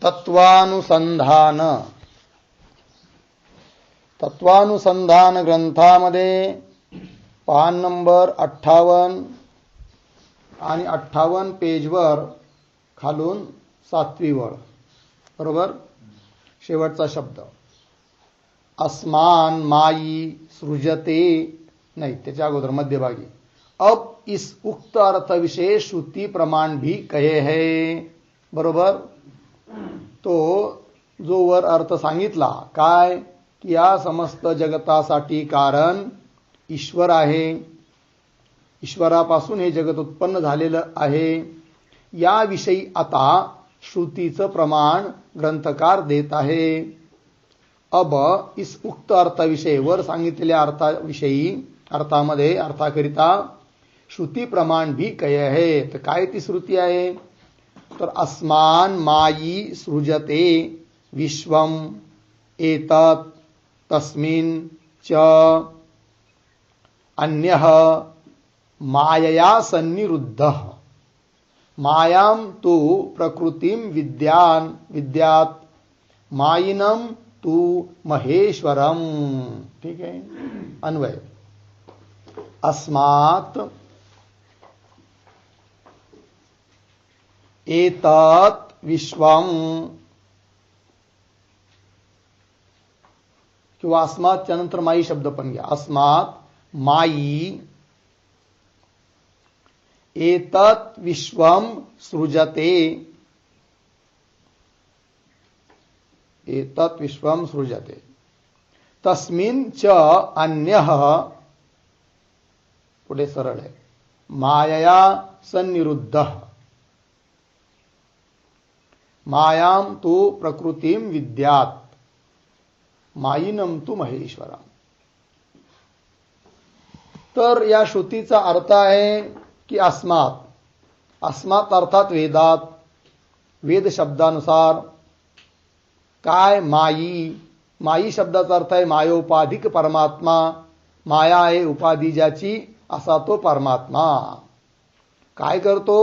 तत्वानुसंधान तत्वानुसंधान ग्रंथामध्ये पान नंबर 58 आणि 58 पेजवर खालून 7वी वळ बरोबर शेवटचा शब्द अस्मान माई सृजते नहीं त्याच्या अगोदर मध्यभागी अब इस उक्त अर्थ विशेष श्रुति प्रमाण भी कहे है बरोबर तो जो वर अर्थ सांगितला काय की या समस्त जगतासाठी कारण ईश्वर आहे ईश्वरापासून हे जगत उत्पन्न झालेलं आहे याविषयी आता श्रुतीचं प्रमाण ग्रंथकार देत आहे अब इस उक्त अर्थाविषयी वर सांगितलेल्या अर्थाविषयी अर्थामध्ये अर्थाकरिता श्रुती प्रमाण भी कहे है तर काय ती श्रुती आहे तर अस्मान मायी सृजते विश्वम एतत् तस्मिन् च अन्यः मायया सन्निरुद्धः मायां तु प्रकृतिं विद्यात् मायिनं तु महेश्वरम ठीक है अन्वय अस्मात् एतत् विश्वम किंवा अस्मातच्या नंतर माई शब्द पण घ्या अस्मात् माई एतत् विश्वम सृजते एतत् विश्वम सृजते तस्मिन् च अन्यः पुढे सरळ आहे मायया सन्निरुद्धः मायां तु प्रकृतिं विद्यात् मायिनं तु महेश्वरम तर या श्रुतीचा अर्थ आहे की अस्मात् अर्थात वेदात वेद शब्दानुसार काय माई शब्दाचा अर्थ आहे मायोपाधिक परमात्मा माया आहे उपाधी ज्याची असा तो परमात्मा काय करतो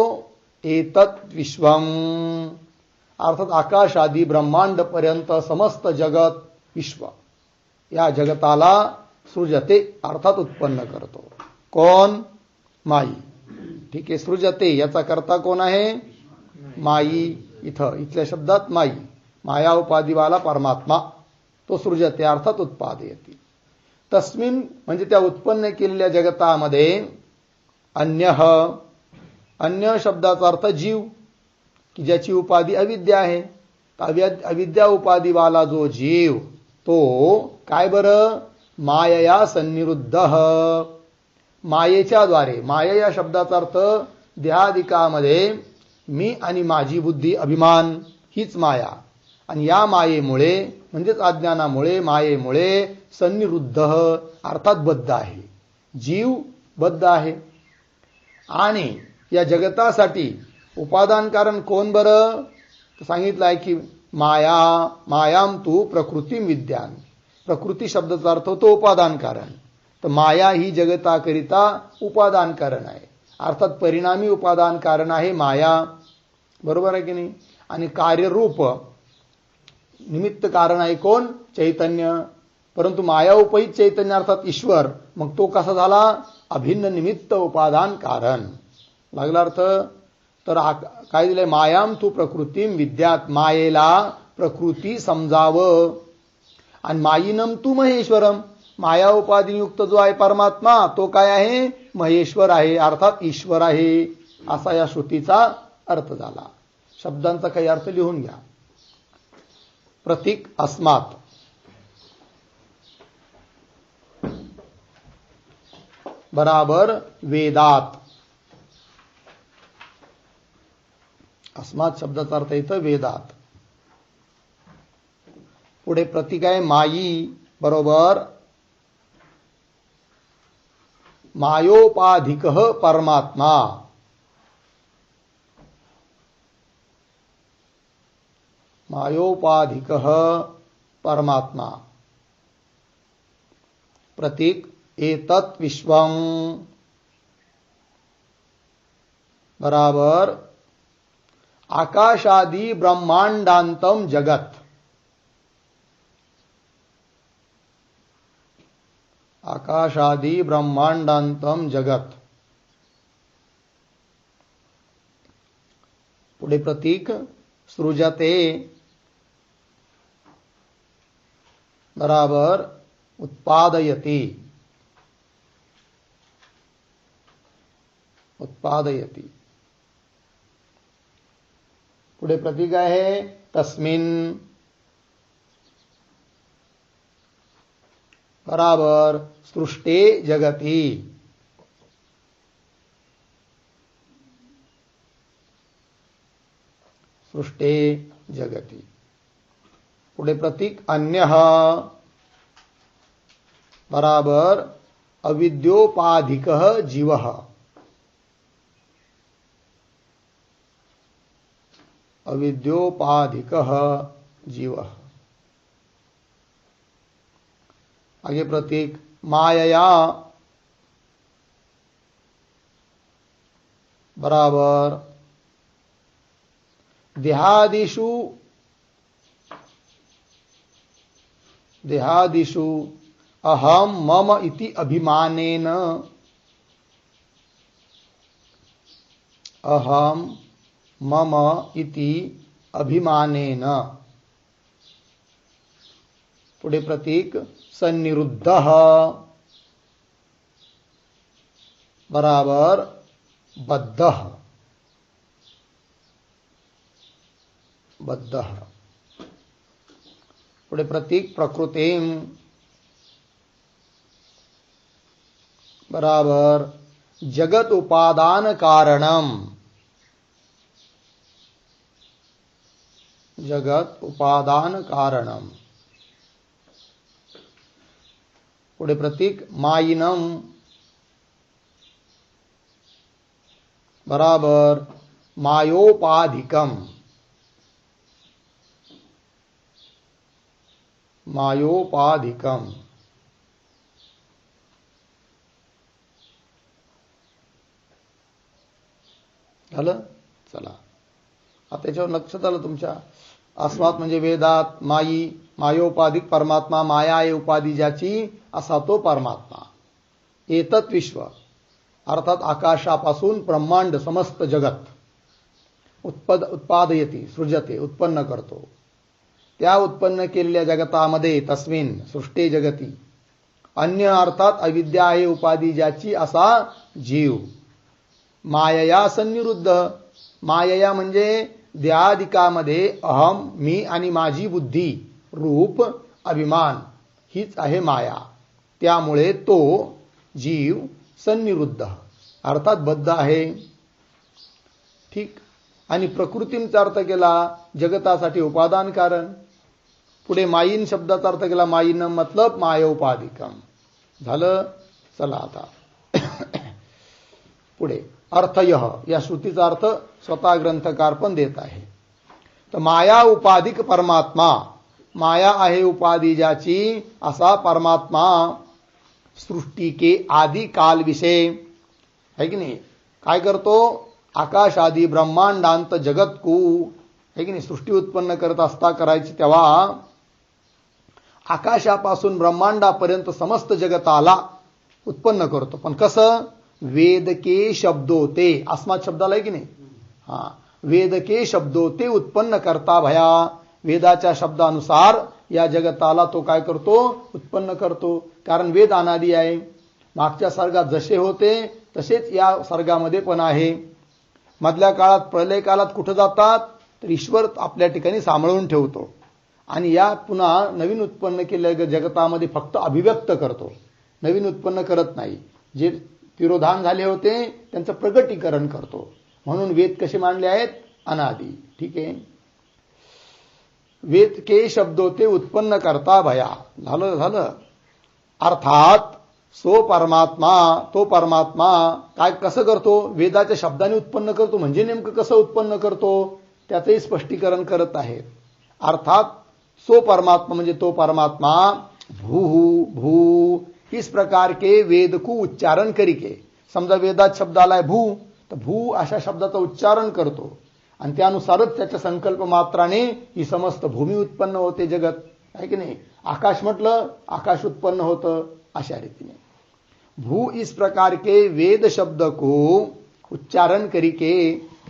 एतत् विश्वम अर्थात आकाश आदी ब्रह्मांड पर्यंत समस्त जगत विश्व या जगताला सृजते अर्थात उत्पन्न करतो कोण माई ठीक आहे सृजते याचा कर्ता कोण आहे माई इथल्या शब्दात माई माया उपाधीवाला परमात्मा तो सृजते अर्थात उत्पादयते तस्मिन म्हणजे त्या उत्पन्न केलेल्या जगतामध्ये अन्य शब्दाचा अर्थ जीव की ज्याची उपाधी अविद्या आहे अविद्या उपाधीवाला जो जीव तो काय बरं मायया सन्निरुद्धः मायेच्या द्वारे माया या शब्दाचा अर्थ देहादिकामध्ये मी आणि माझी बुद्धी अभिमान हीच माया आणि या मायेमुळे म्हणजेच अज्ञानामुळे मायेमुळे सन्निरुद्ध अर्थात बद्ध आहे जीव बद्ध आहे आणि या जगतासाठी उपादान कारण कोण बरं सांगितलं आहे की मायां तू प्रकृती विद्यान प्रकृती शब्दाचा अर्थ होतो उपादान कारण तर माया ही जगताकरिता उपादान कारण आहे अर्थात परिणामी उपादान कारण आहे माया बरोबर आहे की नाही आणि कार्यरूप निमित्त कारण आहे कोण चैतन्य परंतु माया उपहित चैतन्य अर्थात ईश्वर मग तो कसा झाला अभिन्न निमित्त उपादान कारण लागला अर्थ तर काय दिलंय मायां तू प्रकृतीम विद्यात मायेला प्रकृती समजावं आणि मायिनम तू महेश्वरम माया उपाधियुक्त जो आहे परमात्मा तो काय आहे महेश्वर आहे अर्थात ईश्वर आहे असा या श्रुतीचा अर्थ झाला शब्दांचा काही अर्थ लिहून घ्या प्रतीक अस्मात् बराबर वेदात अस्मात् शब्दाचा अर्थ इथं वेदात पुढे प्रतीक आहे माई बरोबर मायोपाधिक परमात्मा मायोपाधिक परमात्मा प्रतीक एतत् विश्वम बराबर आकाशादि ब्रह्मांडांतम जगत, आकाशादि ब्रह्मांडांतम जगत. पुढे प्रतीक सृजते बराबर उत्पादयति, उत्पादयति. पुढे प्रतीक आहे तस्मिन बराबर सृष्टे जगती, सृष्टे जगती. पुढे प्रतीक अन्यः बराबर अविद्योपाधिकः जीवः, अविद्योपाधिकः जीवः. आगे प्रतीक मायया बराबर देहादिषु, देहादिषु अहम मम इति अभिमानेन, अहम मम इति अभिमानेन. पुढे प्रतीक सन्निरुद्धः बराबर बद्धः, बद्धः. पुढे प्रतीक प्रकृतिम बराबर जगत उपादान कारणम, जगत उपादान कारणम. पुढे प्रतीक मायिनम बराबर मायोपाधिकम, मायोपाधिकम. झालं. चला आता त्याच्यावर लक्ष झालं तुमच्या. अस्मात म्हणजे वेदात माई, मायोपाधिक परमात्मा, माया आहे उपाधी ज्याची, असा तो परमात्मा. एतत् विश्व अर्थात आकाशापासून ब्रह्मांड समस्त जगत उत्पादयती सृजते उत्पन्न करतो. त्या उत्पन्न केलेल्या जगतामध्ये तस्मिन सृष्टे जगती अन्य अर्थात अविद्या आहे उपाधी ज्याची असा जीव. मायया सन्निरुद्ध, मायया म्हणजे देहादिकामध्ये अहम मी आणि माझी बुद्धी रूप अभिमान हीच आहे माया. त्यामुळे तो जीव सन्निरुद्ध अर्थात बद्ध आहे. ठीक. आणि प्रकृतीचा अर्थ केला जगतासाठी उपादान कारण. पुढे मायीन शब्दाचा अर्थ केला मायीन मतलब मायोपाधिकम. झालं. चला आता पुढे अर्थयः या श्रुतीचा अर्थ स्वतः ग्रंथकार पण देत आहे. तर माया उपाधिक परमात्मा, माया आहे उपाधी ज्याची असा परमात्मा सृष्टी के आदि काल विषय है की नाही काय करतो, आकाश आदी ब्रह्मांडांत जगत को है की नाही सृष्टी उत्पन्न करत असता करायची तेव्हा आकाशापासून ब्रह्मांडापर्यंत समस्त जगताला उत्पन्न करतो. पण कसं, वेद के शब्दो ते अस्मात शब्दाला आहे की नाही, हा वेद के शब्दो ते उत्पन्न करता भया, वेदाच्या शब्दानुसार या जगताला तो काय करतो, उत्पन्न करतो. कारण वेद अनादी आहे. मागच्या सर्गात जसे होते तसेच या सर्गामध्ये पण आहे. मधल्या काळात प्रलय काळात कुठे जातात तर ईश्वर आपल्या ठिकाणी सांभाळून ठेवतो आणि या पुन्हा नवीन उत्पन्न केलेल्या जगतामध्ये फक्त अभिव्यक्त करतो, नवीन उत्पन्न करत नाही. जे तिरोधान झाले होते त्यांचं प्रगटीकरण करतो. म्हणून वेद कसे मानले आहेत, अनादी. ठीक आहे. वेद के शब्दो ते उत्पन्न करता भया. झालं. अर्थात सो परमात्मा, तो परमात्मा काय कसं करतो, वेदाच्या शब्दाने उत्पन्न करतो. म्हणजे नेमकं कसं उत्पन्न करतो त्याचंही स्पष्टीकरण करत आहेत. अर्थात सो परमात्मा म्हणजे तो परमात्मा भू भू इस प्रकार के वेद को उच्चारण करिके, समजा वेदात शब्द आलाय भू तर भू अशा शब्दाचं उच्चारण करतो आणि त्यानुसारच त्याच्या संकल्प मात्राने ही समस्त भूमी उत्पन्न होते, जगत आहे की नाही. आकाश म्हटलं आकाश उत्पन्न होतं अशा रीतीने. भू इस प्रकार के वेद शब्द को उच्चारण करिके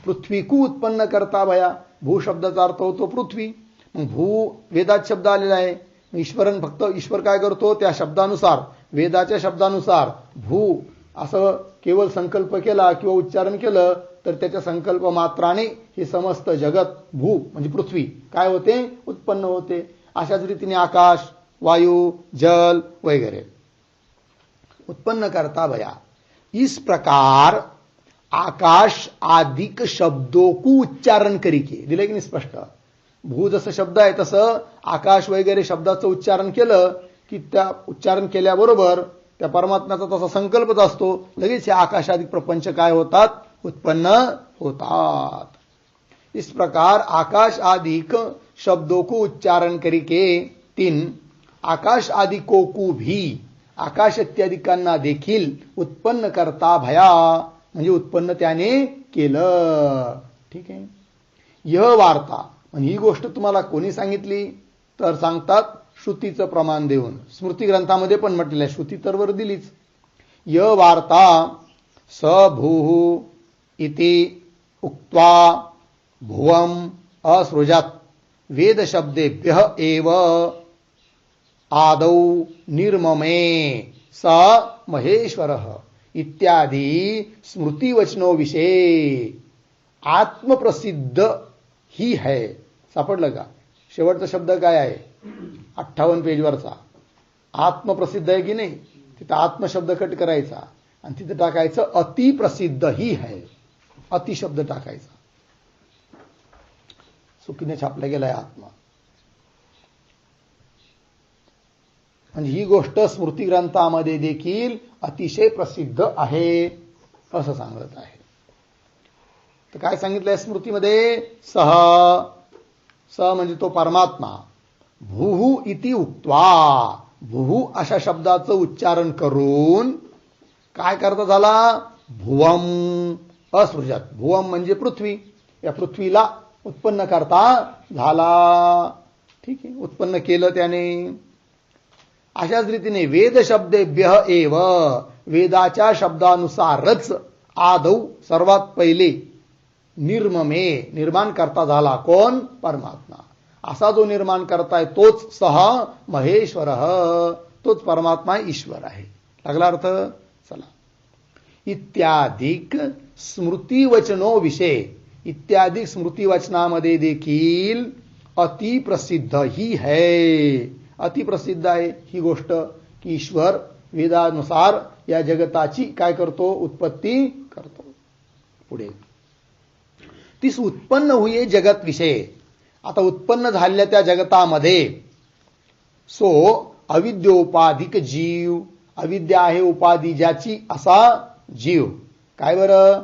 पृथ्वी को उत्पन्न करता भया. भू शब्दाचा अर्थ होतो पृथ्वी. मग भू वेदात शब्द आलेला आहे. ईश्वरन फक्त ईश्वर काय करतो त्या शब्दानुसार, वेदाच्या शब्दानुसार भू असं केवळ संकल्प केला किंवा उच्चारण केलं तर त्याच्या संकल्प मात्राने हे समस्त जगत भू म्हणजे पृथ्वी काय होते, उत्पन्न होते. अशाच रीतीने आकाश, वायू, जल वगैरे उत्पन्न करता भया. इस प्रकार आकाश आदिक शब्दों को उच्चारण करिके दिले की नाही स्पष्ट. भू जसं शब्द आहे तसं आकाश वगैरे शब्दाचं उच्चारण केलं की त्या उच्चारण केल्याबरोबर त्या परमात्म्याचा तसा संकल्पच असतो, लगेच हे आकाशादिक प्रपंच काय होतात, उत्पन्न होतात. इस प्रकार आकाश आदिक शब्दों को उच्चारण करिके 3 आकाश आदिकों को भी आकाश इत्यादिकांना देखील उत्पन्न करता भया म्हणजे उत्पन्न त्याने केलं. ठीक आहे. यह वार्ता म्हणजे ही गोष्ट तुम्हाला कोणी सांगितली तर सांगतात श्रुतीचं प्रमाण देऊन. स्मृती ग्रंथामध्ये पण म्हटलेलं आहे, श्रुती तर वर दिलीच. य वार्ता स भूः इति उक्त्वा भुवम असृजत वेद शब्देभ्यः एव आदौ निर्ममे स महेश्वरः इत्यादि स्मृति वचनो विषय आत्मप्रसिद्ध ही है. सापडलं का? शेवटचा शब्द काय आहे 58 पेजवरचा. आत्मप्रसिद्ध आहे की नाही, तिथं आत्मशब्द कट करायचा आणि तिथं टाकायचं अतिप्रसिद्ध ही है. अति शब्द टाकायचा, चुकीने छापला गेलाय आत्मा. म्हणजे ही गोष्ट स्मृती ग्रंथामध्ये देखील अतिशय प्रसिद्ध आहे असं सांगत आहे. तर काय सांगितलंय स्मृतीमध्ये? स म्हणजे तो परमात्मा. भूः इति उक्त्वा भूः अशा शब्दाचं उच्चारण करून काय करता झाला, भुवम असृजत. भुवम म्हणजे पृथ्वी, या पृथ्वीला उत्पन्न करता झाला. ठीक आहे, उत्पन्न केलं त्याने. अशाच रीतीने वेद शब्देभ्य एव वेदाच्या शब्दानुसारच आदौ सर्वात पहिले निर्ममे निर्माण करता झाला. कोण? परमात्मा. असा जो निर्माण करताय तोच सह महेश्वर, तोच परमात्मा ईश्वर आहे. लागला अर्थ? चला. इत्यादिक स्मृतिवचनो विषय, इत्यादिक स्मृतिवचनामध्ये देखील अतिप्रसिद्ध ही है. अतिप्रसिद्ध आहे ही गोष्ट की ईश्वर वेदानुसार या जगताची काय करतो, उत्पत्ती करतो. पुढे तीस उत्पन्न हुए जगत विषय. आता उत्पन्न झालेल्या त्या जगतामध्ये सो अविद्योपाधिक जीव, अविद्या आहे उपाधी ज्याची असा जीव. काय बरं?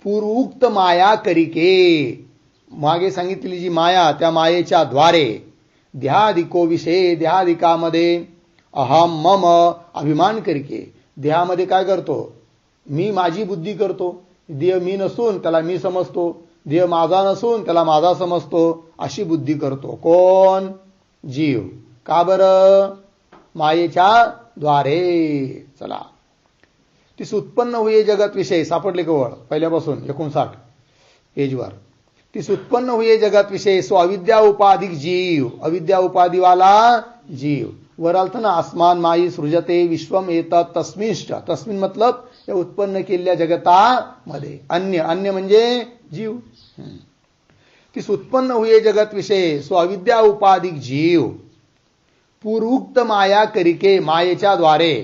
पूर्वोक्त माया करिके, मागे सांगितलेली जी माया त्या मायेच्या द्वारे देहादिको विषय, देहादिकामध्ये अहम मम अभिमान करिके देहामध्ये काय करतो, मी माझी बुद्धी करतो. देह मी नसून त्याला मी समजतो, देह माझा नसून त्याला माझा समजतो, अशी बुद्धी करतो. कोण? जीव. का बरं? मायेच्या द्वारे. चला. तीस उत्पन्न हुए जगत विषय सापडले केवळ पहिल्यापासून 59 पेजवर. तीस उत्पन्न हुए जगत विषय सो अविद्या उपाधिक जीव, अविद्या उपाधिवाला जीव. वर आलतं ना आसमान माई सृजते विश्वम एतत् तस्मिंश्च. तस्मिन मतलब या उत्पन्न केलेल्या जगतामध्ये. अन्य, अन्य म्हणजे जीव. तीस उत्पन्न हुए जगत विषय सो अविद्या उपाधिक जीव पूर्वोक्त माया करिके, मायेच्या द्वारे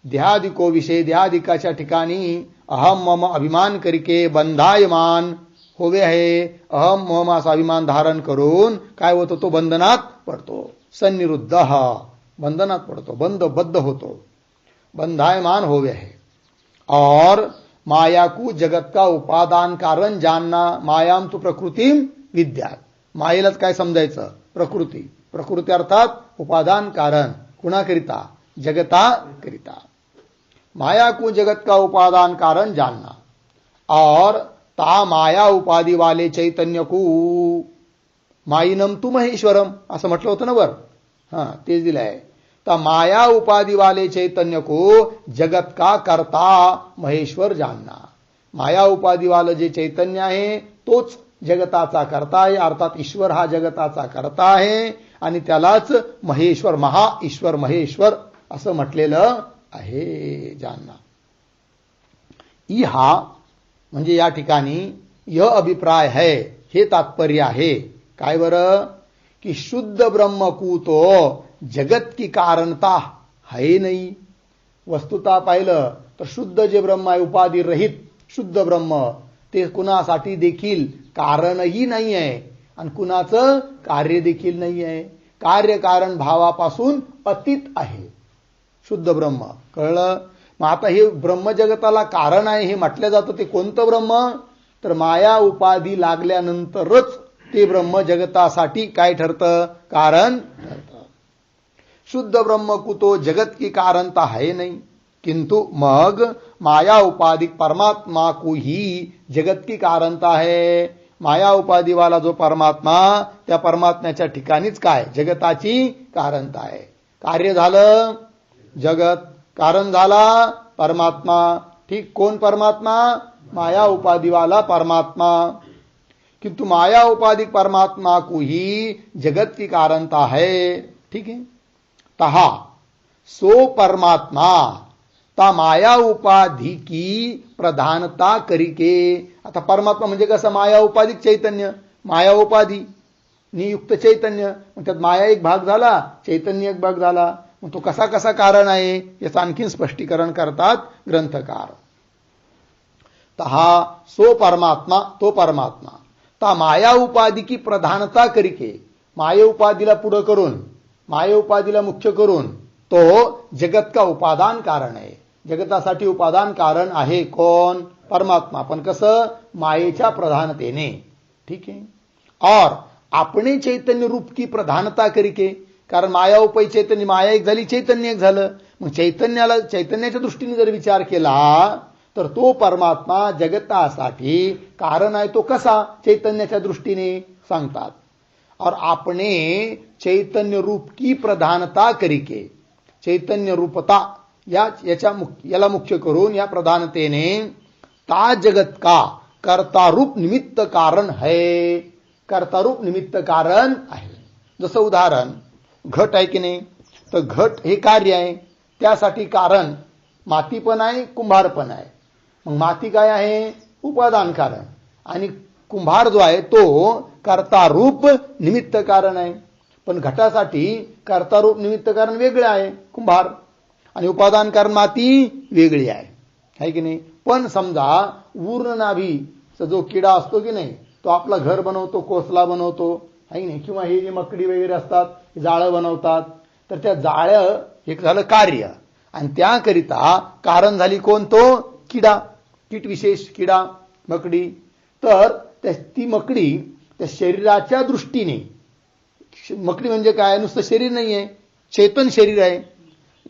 देहादिको विषय, देहादिकाच्या ठिकाणी अहम मम अभिमान करिके बंधायमान होवे आहे. अहम मम असा अभिमान धारण करून काय होतो, तो बंधनात पडतो. सन्निरुद्ध, बंधनात पडतो, बद्ध होतो, बंधायमान होवे है. और माया को जगत का उपादान कारण जानना. मायाम तो प्रकृतीम विद्यात. मायेलाच काय समजायचं, प्रकृती. प्रकृती अर्थात उपादान कारण. कुणाकरिता? जगताकरिता. माया को जगत का उपादान कारण जानना और ता माया उपाधी वाले चैतन्य को माईनम तू महेश्वरम असं म्हटलं होतं ना वर. तेच दिलं आहे. ता माया उपाधी वाले चैतन्य को जगत का करता महेश्वर जानना. माया उपाधी वालं जे चैतन्य आहे तोच जगताचा करता आहे, अर्थात ईश्वर हा जगताचा करता आहे आणि त्यालाच महेश्वर, महा ईश्वर महेश्वर असं म्हटलेलं आहे. जानना ई हा म्हणजे या ठिकाणी यह अभिप्राय है, हे तात्पर्य आहे. काय बरं की शुद्ध ब्रह्म को तो जगत की कारणता है नाही. वस्तुता पाहिलं तर शुद्ध जे ब्रह्म आहे उपाधी रहित शुद्ध ब्रह्म ते कुणासाठी देखील कारणही नाही आहे आणि कुणाचं कार्य देखील नाही आहे. कार्यकारण भावापासून अतीत आहे शुद्ध ब्रह्म. कळलं. मग आता हे ब्रह्म जगताला कारण आहे हे म्हटलं जातं. ते कोणतं ब्रह्म तर माया उपाधी लागल्यानंतरच ते ब्रह्म जगतासाठी काय ठरतं, कारण ठरतं. शुद्ध ब्रह्म को तो जगत की कारणता है नहीं, किंतु मग माया उपाधिक परमात्मा को ही जगत की कारणता है. माया उपाधी वाला जो परमात्मा त्या परमात्म्याच्या ठिकाणीच काय जगताची कारणता आहे. कार्य झालं जगत, कारण झाला परमात्मा. ठीक. कोण परमात्मा? माया उपाधी वाला परमात्मा. किंतु माया उपाधिक परमात्मा को ही जगत की कारणता है. ठीक है. तहा सो परमात्मा ता माया उपाधी की प्रधानता करिके. आता परमात्मा म्हणजे कसं, माया उपाधिक चैतन्य, माया उपाधी नियुक्त चैतन्य. मग त्यात माया एक भाग झाला, चैतन्य एक भाग झाला. मग तो कसा कसा कारण आहे याचं आणखीन स्पष्टीकरण करतात ग्रंथकार. तहा सो परमात्मा, तो परमात्मा ता माया उपाधी की प्रधानता करिके, माया उपाधीला पुढं करून, माया उपाधीला मुख्य करून तो जगत का उपादान कारण आहे. जगतासाठी उपादान कारण आहे कोण? परमात्मा. पण कसं? मायेच्या प्रधानतेने. ठीक आहे. और अपने चैतन्य रूप की प्रधानता करिके, कारण माया उपय चैतन्य, माया एक झाली चैतन्य एक झालं. मग चैतन्याच्या दृष्टीने जर विचार केला तर तो परमात्मा जगतासाठी कारण आहे. तो कसा? चैतन्याच्या दृष्टीने सांगतात. और आपने चैतन्य रूप की प्रधानता करिके, चैतन्य रूपता याला मुख्य करून या प्रधानतेने ता जगत का कर्तारूप निमित्त कारण है. कर्तारूप निमित्त कारण आहे. जसं उदाहरण घट आहे की नाही, तर घट हे कार्य आहे, त्यासाठी कारण माती पण आहे, कुंभार पण आहे. मग माती काय आहे? उपादान कारण. आणि कुंभार जो आहे तो कर्तारूप निमित्त कारण आहे. पण घटासाठी कर्तारूप निमित्त कारण वेगळे आहे कुंभार, आणि उपादान कारण माती वेगळी आहे की नाही. पण समजा ऊर्ण नाभीचा जो किडा असतो की नाही, तो आपला घर बनवतो, कोसला बनवतो आहे की नाही, किंवा हे जे मकडी वगैरे असतात जाळं बनवतात, तर त्या जाळं एक झालं कार्य, आणि त्याकरिता कारण झाली कोण? तो किडा, कीट विशेष किडा मकडी. तर ती मकडी त्या शरीराच्या दृष्टीने, मकडी म्हणजे काय? नुसतं शरीर नाही आहे, चेतन शरीर आहे.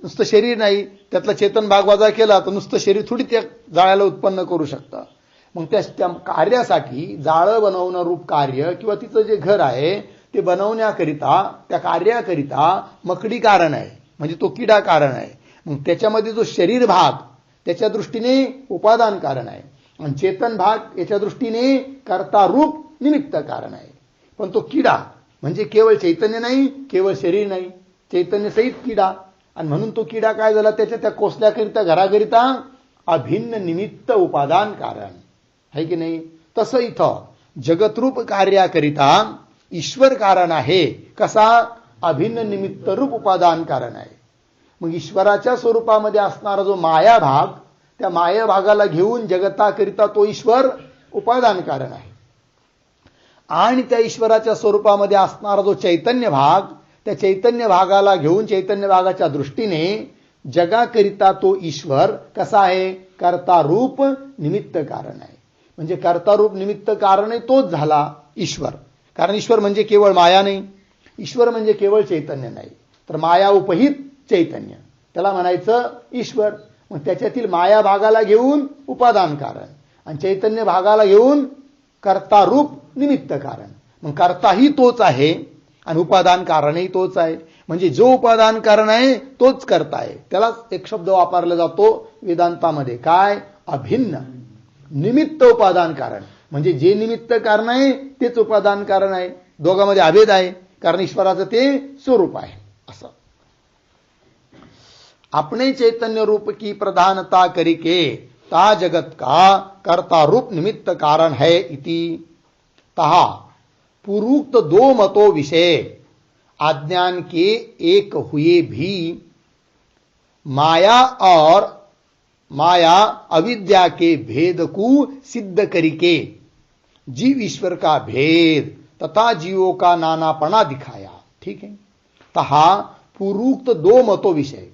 नुसतं शरीर नाही, त्यातला चेतन भाग वजा केला तर नुसतं शरीर थोडी त्या जाळ्याला उत्पन्न करू शकतं. मग त्या कार्यासाठी जाळं बनवणं रूप कार्य किंवा तिचं जे घर आहे ते बनवण्याकरिता, त्या कार्याकरिता मकडी कारण आहे, म्हणजे तो किडा कारण आहे. मग त्याच्यामध्ये जो शरीर भाग त्याच्या दृष्टीने उपादान कारण आहे, आणि चेतन भाग याच्या दृष्टीने कर्ता रूप निमित्त कारण आहे. पण तो किडा म्हणजे केवळ चैतन्य नाही, केवळ शरीर नाही, चैतन्य सहित किडा. आणि म्हणून तो किडा काय झाला? त्याच्या त्या कोसल्याकरिता घराकरिता अभिन्न निमित्त उपादान कारण आहे की नाही. तसं इथं जगतरूप कार्याकरिता ईश्वर कारण आहे. कसा? अभिन्न निमित्त रूप उपादान कारण आहे. मग ईश्वराच्या स्वरूपामध्ये असणारा जो माया भाग, त्या माया भागाला घेऊन जगताकरिता तो ईश्वर उपादान कारण आहे. आणि त्या ईश्वराच्या स्वरूपामध्ये असणारा जो चैतन्य भाग, त्या चैतन्य भागाला घेऊन चैतन्य भागाच्या दृष्टीने जगाकरिता तो ईश्वर कसा आहे? कर्तारूप निमित्त कारण आहे. म्हणजे कर्तारूप निमित्त कारण तोच झाला ईश्वर. कारण ईश्वर म्हणजे केवळ माया नाही, ईश्वर म्हणजे केवळ चैतन्य नाही, तर माया उपहित चैतन्य, त्याला म्हणायचं ईश्वर. मग त्याच्यातील माया भागाला घेऊन उपादान कारण, आणि चैतन्य भागाला घेऊन कर्ता रूप निमित्त कारण. मग कर्ताही तोच आहे आणि उपादान कारणही तोच आहे. म्हणजे जो उपादान कारण आहे तोच कर्ता आहे. त्यालाच एक शब्द वापरला जातो वेदांतामध्ये, काय? अभिन्न. निमित्त उपादान कारण. म्हणजे जे निमित्त कारण आहे तेच उपादान कारण आहे. दोघांमध्ये अभेद आहे, कारण ईश्वराचं ते स्वरूप आहे. असं अपने चैतन्य रूप की प्रधानता करिके ता जगत का कर्ता रूप निमित्त कारण है इति. तहा पूर्वोक्त दो मतों विषय अज्ञान के एक हुए भी माया और माया अविद्या के भेद को सिद्ध करके जीव ईश्वर का भेद तथा जीवों का नानापणा दिखाया. ठीक है. तहा पूर्वोक्त दो मतों विषय,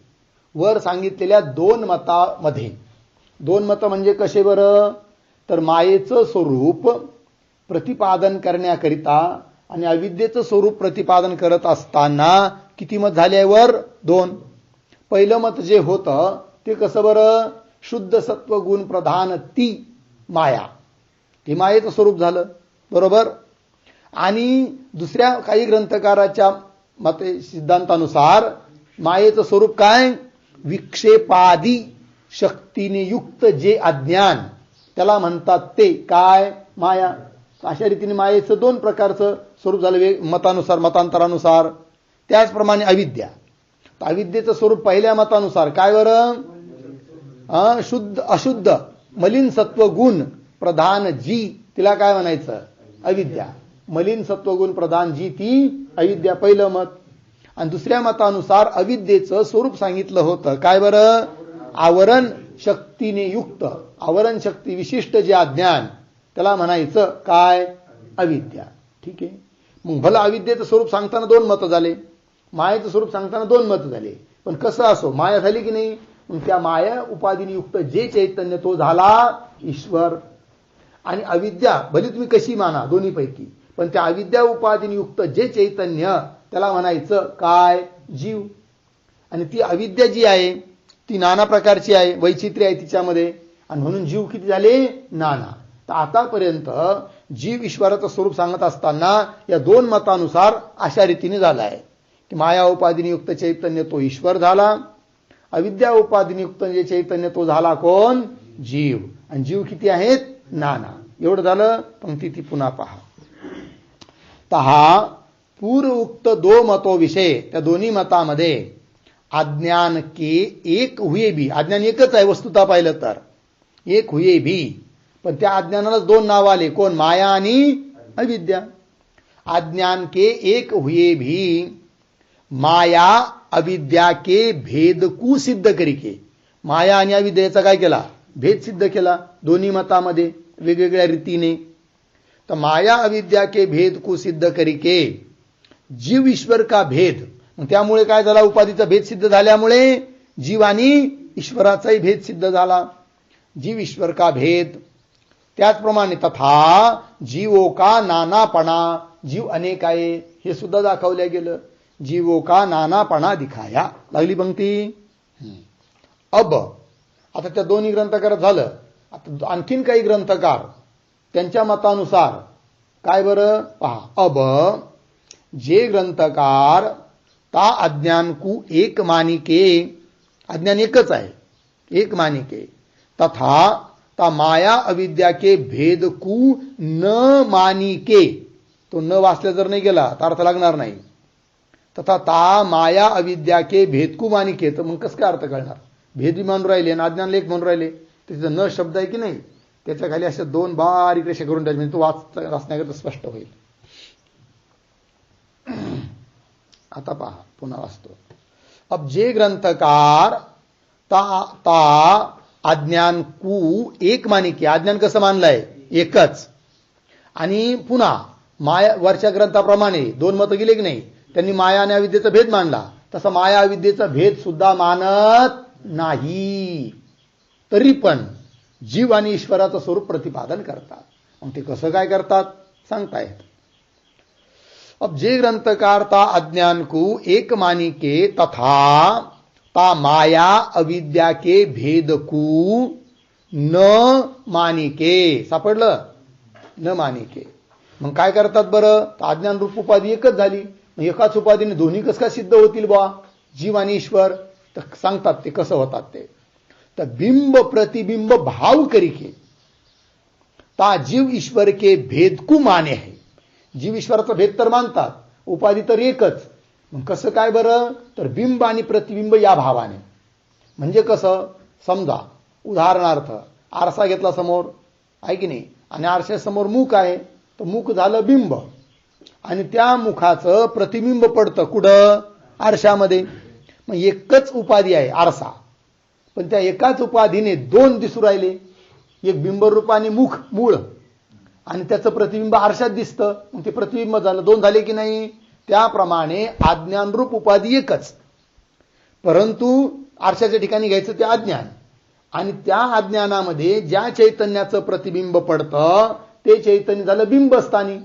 वर सांगितलेल्या दोन मतामध्ये, दोन मत म्हणजे कसे बरं? तर मायेचं स्वरूप प्रतिपादन करण्याकरिता आणि अविद्येचं स्वरूप प्रतिपादन करत असताना किती मत झाले वर? दोन. पहिलं मत जे होतं ते कसं बरं? शुद्ध सत्व गुण प्रधान ती माया, ते मायेचं स्वरूप झालं, बरोबर. आणि दुसऱ्या काही ग्रंथकाराच्या मते सिद्धांतानुसार मायेचं स्वरूप काय? विक्षेपादी शक्तीने युक्त जे अज्ञान, त्याला म्हणतात ते काय? माया. अशा रीतीने मायेचं दोन प्रकारचं स्वरूप झालं मतानुसार, मतांतरानुसार. त्याचप्रमाणे अविद्या, अविद्येचं स्वरूप पहिल्या मतानुसार काय बरं? शुद्ध अशुद्ध मलिन सत्व गुण प्रधान जी, तिला काय म्हणायचं? अविद्या. मलिन सत्व गुण प्रधान जी ती अविद्या, पहिलं मत. आणि दुसऱ्या मतानुसार अविद्येचं स्वरूप सांगितलं होतं काय बरं? आवरण शक्तीने युक्त, आवरण शक्ती विशिष्ट जे अज्ञान, त्याला म्हणायचं काय? अविद्या. ठीक आहे. मग भला अविद्येचं स्वरूप सांगताना दोन मतं झाले, मायेचं स्वरूप सांगताना दोन मतं झाले. पण कसं असो, माया झाली की नाही? मग त्या माया उपाधीने युक्त जे चैतन्य तो झाला ईश्वर. आणि अविद्या भली तुम्ही कशी माना दोन्हीपैकी, पण त्या अविद्या उपाधीने युक्त जे चैतन्य, त्याला म्हणायचं काय? जीव. आणि ती अविद्या जी आहे ती नाना प्रकारची आहे, वैचित्र्य आहे तिच्यामध्ये, आणि म्हणून जीव किती झाले? नाना. तर आतापर्यंत जीव ईश्वराचं स्वरूप सांगत असताना या दोन मतानुसार अशा रीतीने झाला आहे की माया उपाधीने युक्त चैतन्य तो ईश्वर झाला, अविद्या उपाधीने युक्त जे चैतन्य तो झाला कोण? जीव. आणि जीव किती आहेत? नाना. एवढं झालं. पंक्ती ती पुन्हा पहा. तहा पूर्व उक्त दो मतों विषय, त्या दोन्ही मतामध्ये अज्ञान के एक हुए भी, अज्ञान एकच आहे वस्तुता पाहिलं तर, एक हुए भी, पण त्या अज्ञानालाच दोन नाव आले, कोण? माया आणि अविद्या. अज्ञान के एक हुए भी माया अविद्या के भेद को सिद्ध करिके, माया आणि अविद्येचा काय केला? भेद सिद्ध केला दोन्ही मतामध्ये वेगवेगळ्या रीतीने. तर माया अविद्या के भेद को सिद्ध करिके जीव ईश्वर का भेद, त्यामुळे काय झाला? उपाधीचा भेद सिद्ध झाल्यामुळे जीव आणि ईश्वराचाही भेद सिद्ध झाला, जीव ईश्वर का भेद. त्याचप्रमाणे तथा जीवो का नानापणा, जीव अनेक आहे हे सुद्धा दाखवलं गेलं. जीवो का नानापणा दिखाया. लागली पंक्ती. अब आता त्या दोन्ही ग्रंथकार झालं. आता आणखीन काही ग्रंथकार त्यांच्या मतानुसार काय बरं पहा. अब जे ग्रंथकार ता अज्ञान को एक मानिके, अज्ञान एकच आहे, एक मानिके, तथा ता माया अविद्या के भेद को न मानिके, तो न वाचल्या जर नाही गेला तर अर्थ लागणार नाही. तथा ता माया अविद्या के भेद को मानिके, तर मग कसं काय अर्थ कळणार? भेद म्हणून राहिले आणि अज्ञान लेख म्हणून राहिले, तिथं न शब्द आहे की नाही, त्याच्या खाली अशा दोन बारीक रेषा करून टाकले, म्हणजे तो वाचण्याकरता स्पष्ट होईल. आता पहा पुन्हा वाचतो. अब जे ग्रंथकार ता अज्ञान को एक मानिके, अज्ञान कसं मानलंय? एकच. आणि पुन्हा माया वरच्या ग्रंथाप्रमाणे दोन मत गेले की नाही, त्यांनी माया आणि अविद्येचा भेद मांडला, तसा माया अविद्येचा भेद सुद्धा मानत नाही, तरी पण जीव आणि ईश्वराचं स्वरूप प्रतिपादन करतात. मग ते कसं काय करतात सांगतायत. अब जे ग्रंथकार ता अज्ञान को एक मानिके तथा ता माया अविद्या के भेद को न मानिके. सापडलं? न मानिके. मग काय करतात बरं? अज्ञान रूप उपाधी एकच झाली, मग एकाच उपाधीने दोन्ही कसं काय सिद्ध होतील बा, जीव आणि ईश्वर? तर सांगतात ते कसं होतात ते. तर बिंब प्रतिबिंब भाव करिके ता जीव ईश्वर के भेद को माने है. जीव ईश्वराचा भेद तर मानतात, उपाधी तर एकच. मग कसं काय बरं? तर बिंब आणि प्रतिबिंब या भावाने. म्हणजे कसं? समजा उदाहरणार्थ आरसा घेतला समोर, आहे की नाही, आणि आरशासमोर मुख आहे, तर मुख झालं बिंब, आणि त्या मुखाचं प्रतिबिंब पडतं कुठं? आरशामध्ये. मग एकच उपाधी आहे आरसा, पण त्या एकाच उपाधीने दोन दिसू राहिले, एक बिंबरूप आणि मुख मूळ, आणि त्याचं प्रतिबिंब आरशात दिसतं, मग ते प्रतिबिंब झालं, दोन झाले की नाही? त्याप्रमाणे अज्ञानरूप उपाधी एकच, परंतु आरशाच्या ठिकाणी घ्यायचं ते अज्ञान, आणि त्या अज्ञानामध्ये ज्या चैतन्याचं प्रतिबिंब पडतं ते चैतन्य झालं बिंबस्थानी,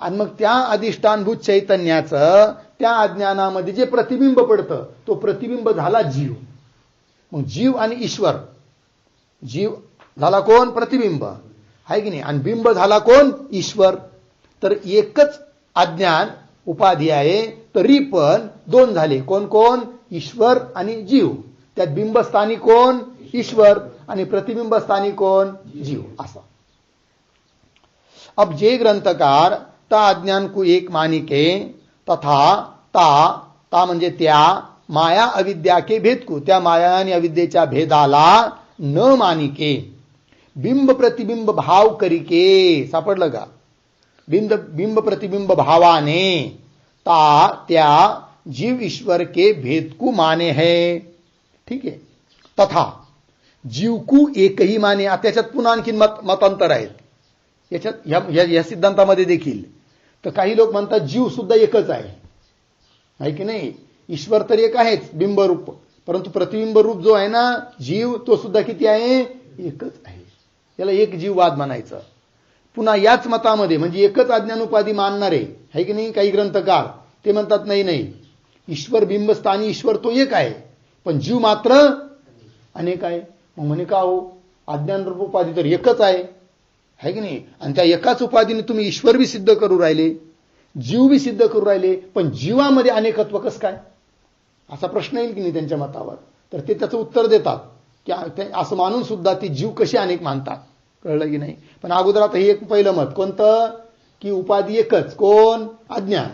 आणि मग त्या अधिष्ठानभूत चैतन्याचं त्या अज्ञानामध्ये जे प्रतिबिंब पडतं तो प्रतिबिंब झाला जीव. मग जीव आणि ईश्वर, जीव झाला कोण? प्रतिबिंब, आहे की नाही, आणि बिंब झाला कोण? ईश्वर. तर एकच अज्ञान उपाधी आहे, तरी पण दोन झाले, कोण कोण? ईश्वर आणि जीव. त्यात बिंबस्थानी कोण? ईश्वर, आणि प्रतिबिंबस्थानी कोण? जीव. असा. अब जे ग्रंथकार ता अज्ञान को एक मानिके तथा ता म्हणजे त्या माया अविद्या के भेद को, त्या माया आणि अविद्येच्या भेदाला न मानिके बिंब प्रतिबिंब भाव करिके. सापडलं का? बिंब प्रतिबिंब भावाने त्या जीव ईश्वर के भेद को माने है. ठीक आहे. तथा जीव को एकही माने. त्याच्यात पुन्हा आणखीन मतांतर आहेत याच्यात, या सिद्धांतामध्ये देखील. तर काही लोक म्हणतात जीव सुद्धा एकच आहे की नाही, ईश्वर तर एक आहेच बिंबरूप, परंतु प्रतिबिंब रूप जो आहे ना जीव, तो सुद्धा किती आहे? एकच आहे. याला एक जीववाद म्हणायचं. पुन्हा याच मतामध्ये म्हणजे एकच अज्ञान उपाधी मानणारे आहे की नाही काही ग्रंथकार, ते म्हणतात नाही नाही, ईश्वर बिंबस्थानी ईश्वर तो एक आहे, पण जीव मात्र अनेक आहे. मग म्हणे का हो, अज्ञान रूप उपाधी तर एकच आहे की नाही, आणि त्या एकाच उपाधीने तुम्ही ईश्वर बी सिद्ध करू राहिले, जीव बी सिद्ध करू राहिले, पण जीवामध्ये अनेकत्व कसं काय? असा प्रश्न येईल की नाही त्यांच्या मतावर. तर ते त्याचं उत्तर देतात की असं मानून सुद्धा ते जीव कसे अनेक मानतात. कळलं की नाही? पण अगोदर आता हे एक पहिलं मत कोणतं? की उपाधी एकच, कोण? अज्ञान,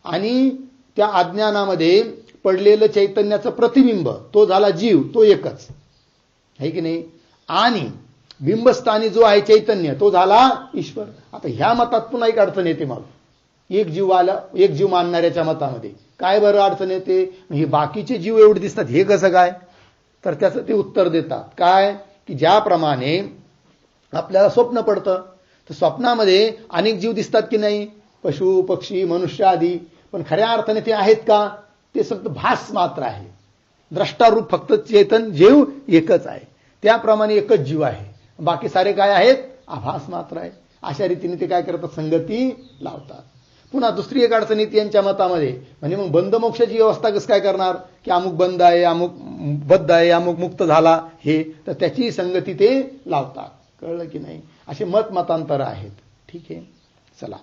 आणि त्या अज्ञानामध्ये पडलेलं चैतन्याचं प्रतिबिंब तो झाला जीव, तो एकच आहे की नाही, आणि बिंबस्थानी जो आहे चैतन्य तो झाला ईश्वर. आता ह्या मतात पुन्हा एक अडचण येते. मग एक जीव मानणाऱ्याच्या मतामध्ये काय बरं अडचण येते? हे बाकीचे जीव एवढे दिसतात, हे कसं काय? तर त्याचं ते उत्तर देतात काय, की ज्याप्रमाणे आपल्याला स्वप्न पडतं, तर स्वप्नामध्ये अनेक जीव दिसतात की नाही, पशु पक्षी मनुष्य आदी, पण खऱ्या अर्थाने ते आहेत का? ते फक्त भास मात्र आहे. द्रष्टारूप फक्त चेतन जीव एकच आहे. त्याप्रमाणे एकच जीव आहे, बाकी सारे काय आहेत? आभास मात्र आहे. अशा रीतीने ते काय करतात? संगती लावतात. पुन्हा दुसरी एक अडचण येते यांच्या मतामध्ये, म्हणजे मग बंधमोक्षाची व्यवस्था कसं काय करणार? की अमुक बंद आहे, अमुक बद्ध आहे, अमुक मुक्त झाला, हे तर त्याची संगती ते लावतात. कळलं की नाही? असे मतांतर आहेत. ठीक आहे. चला.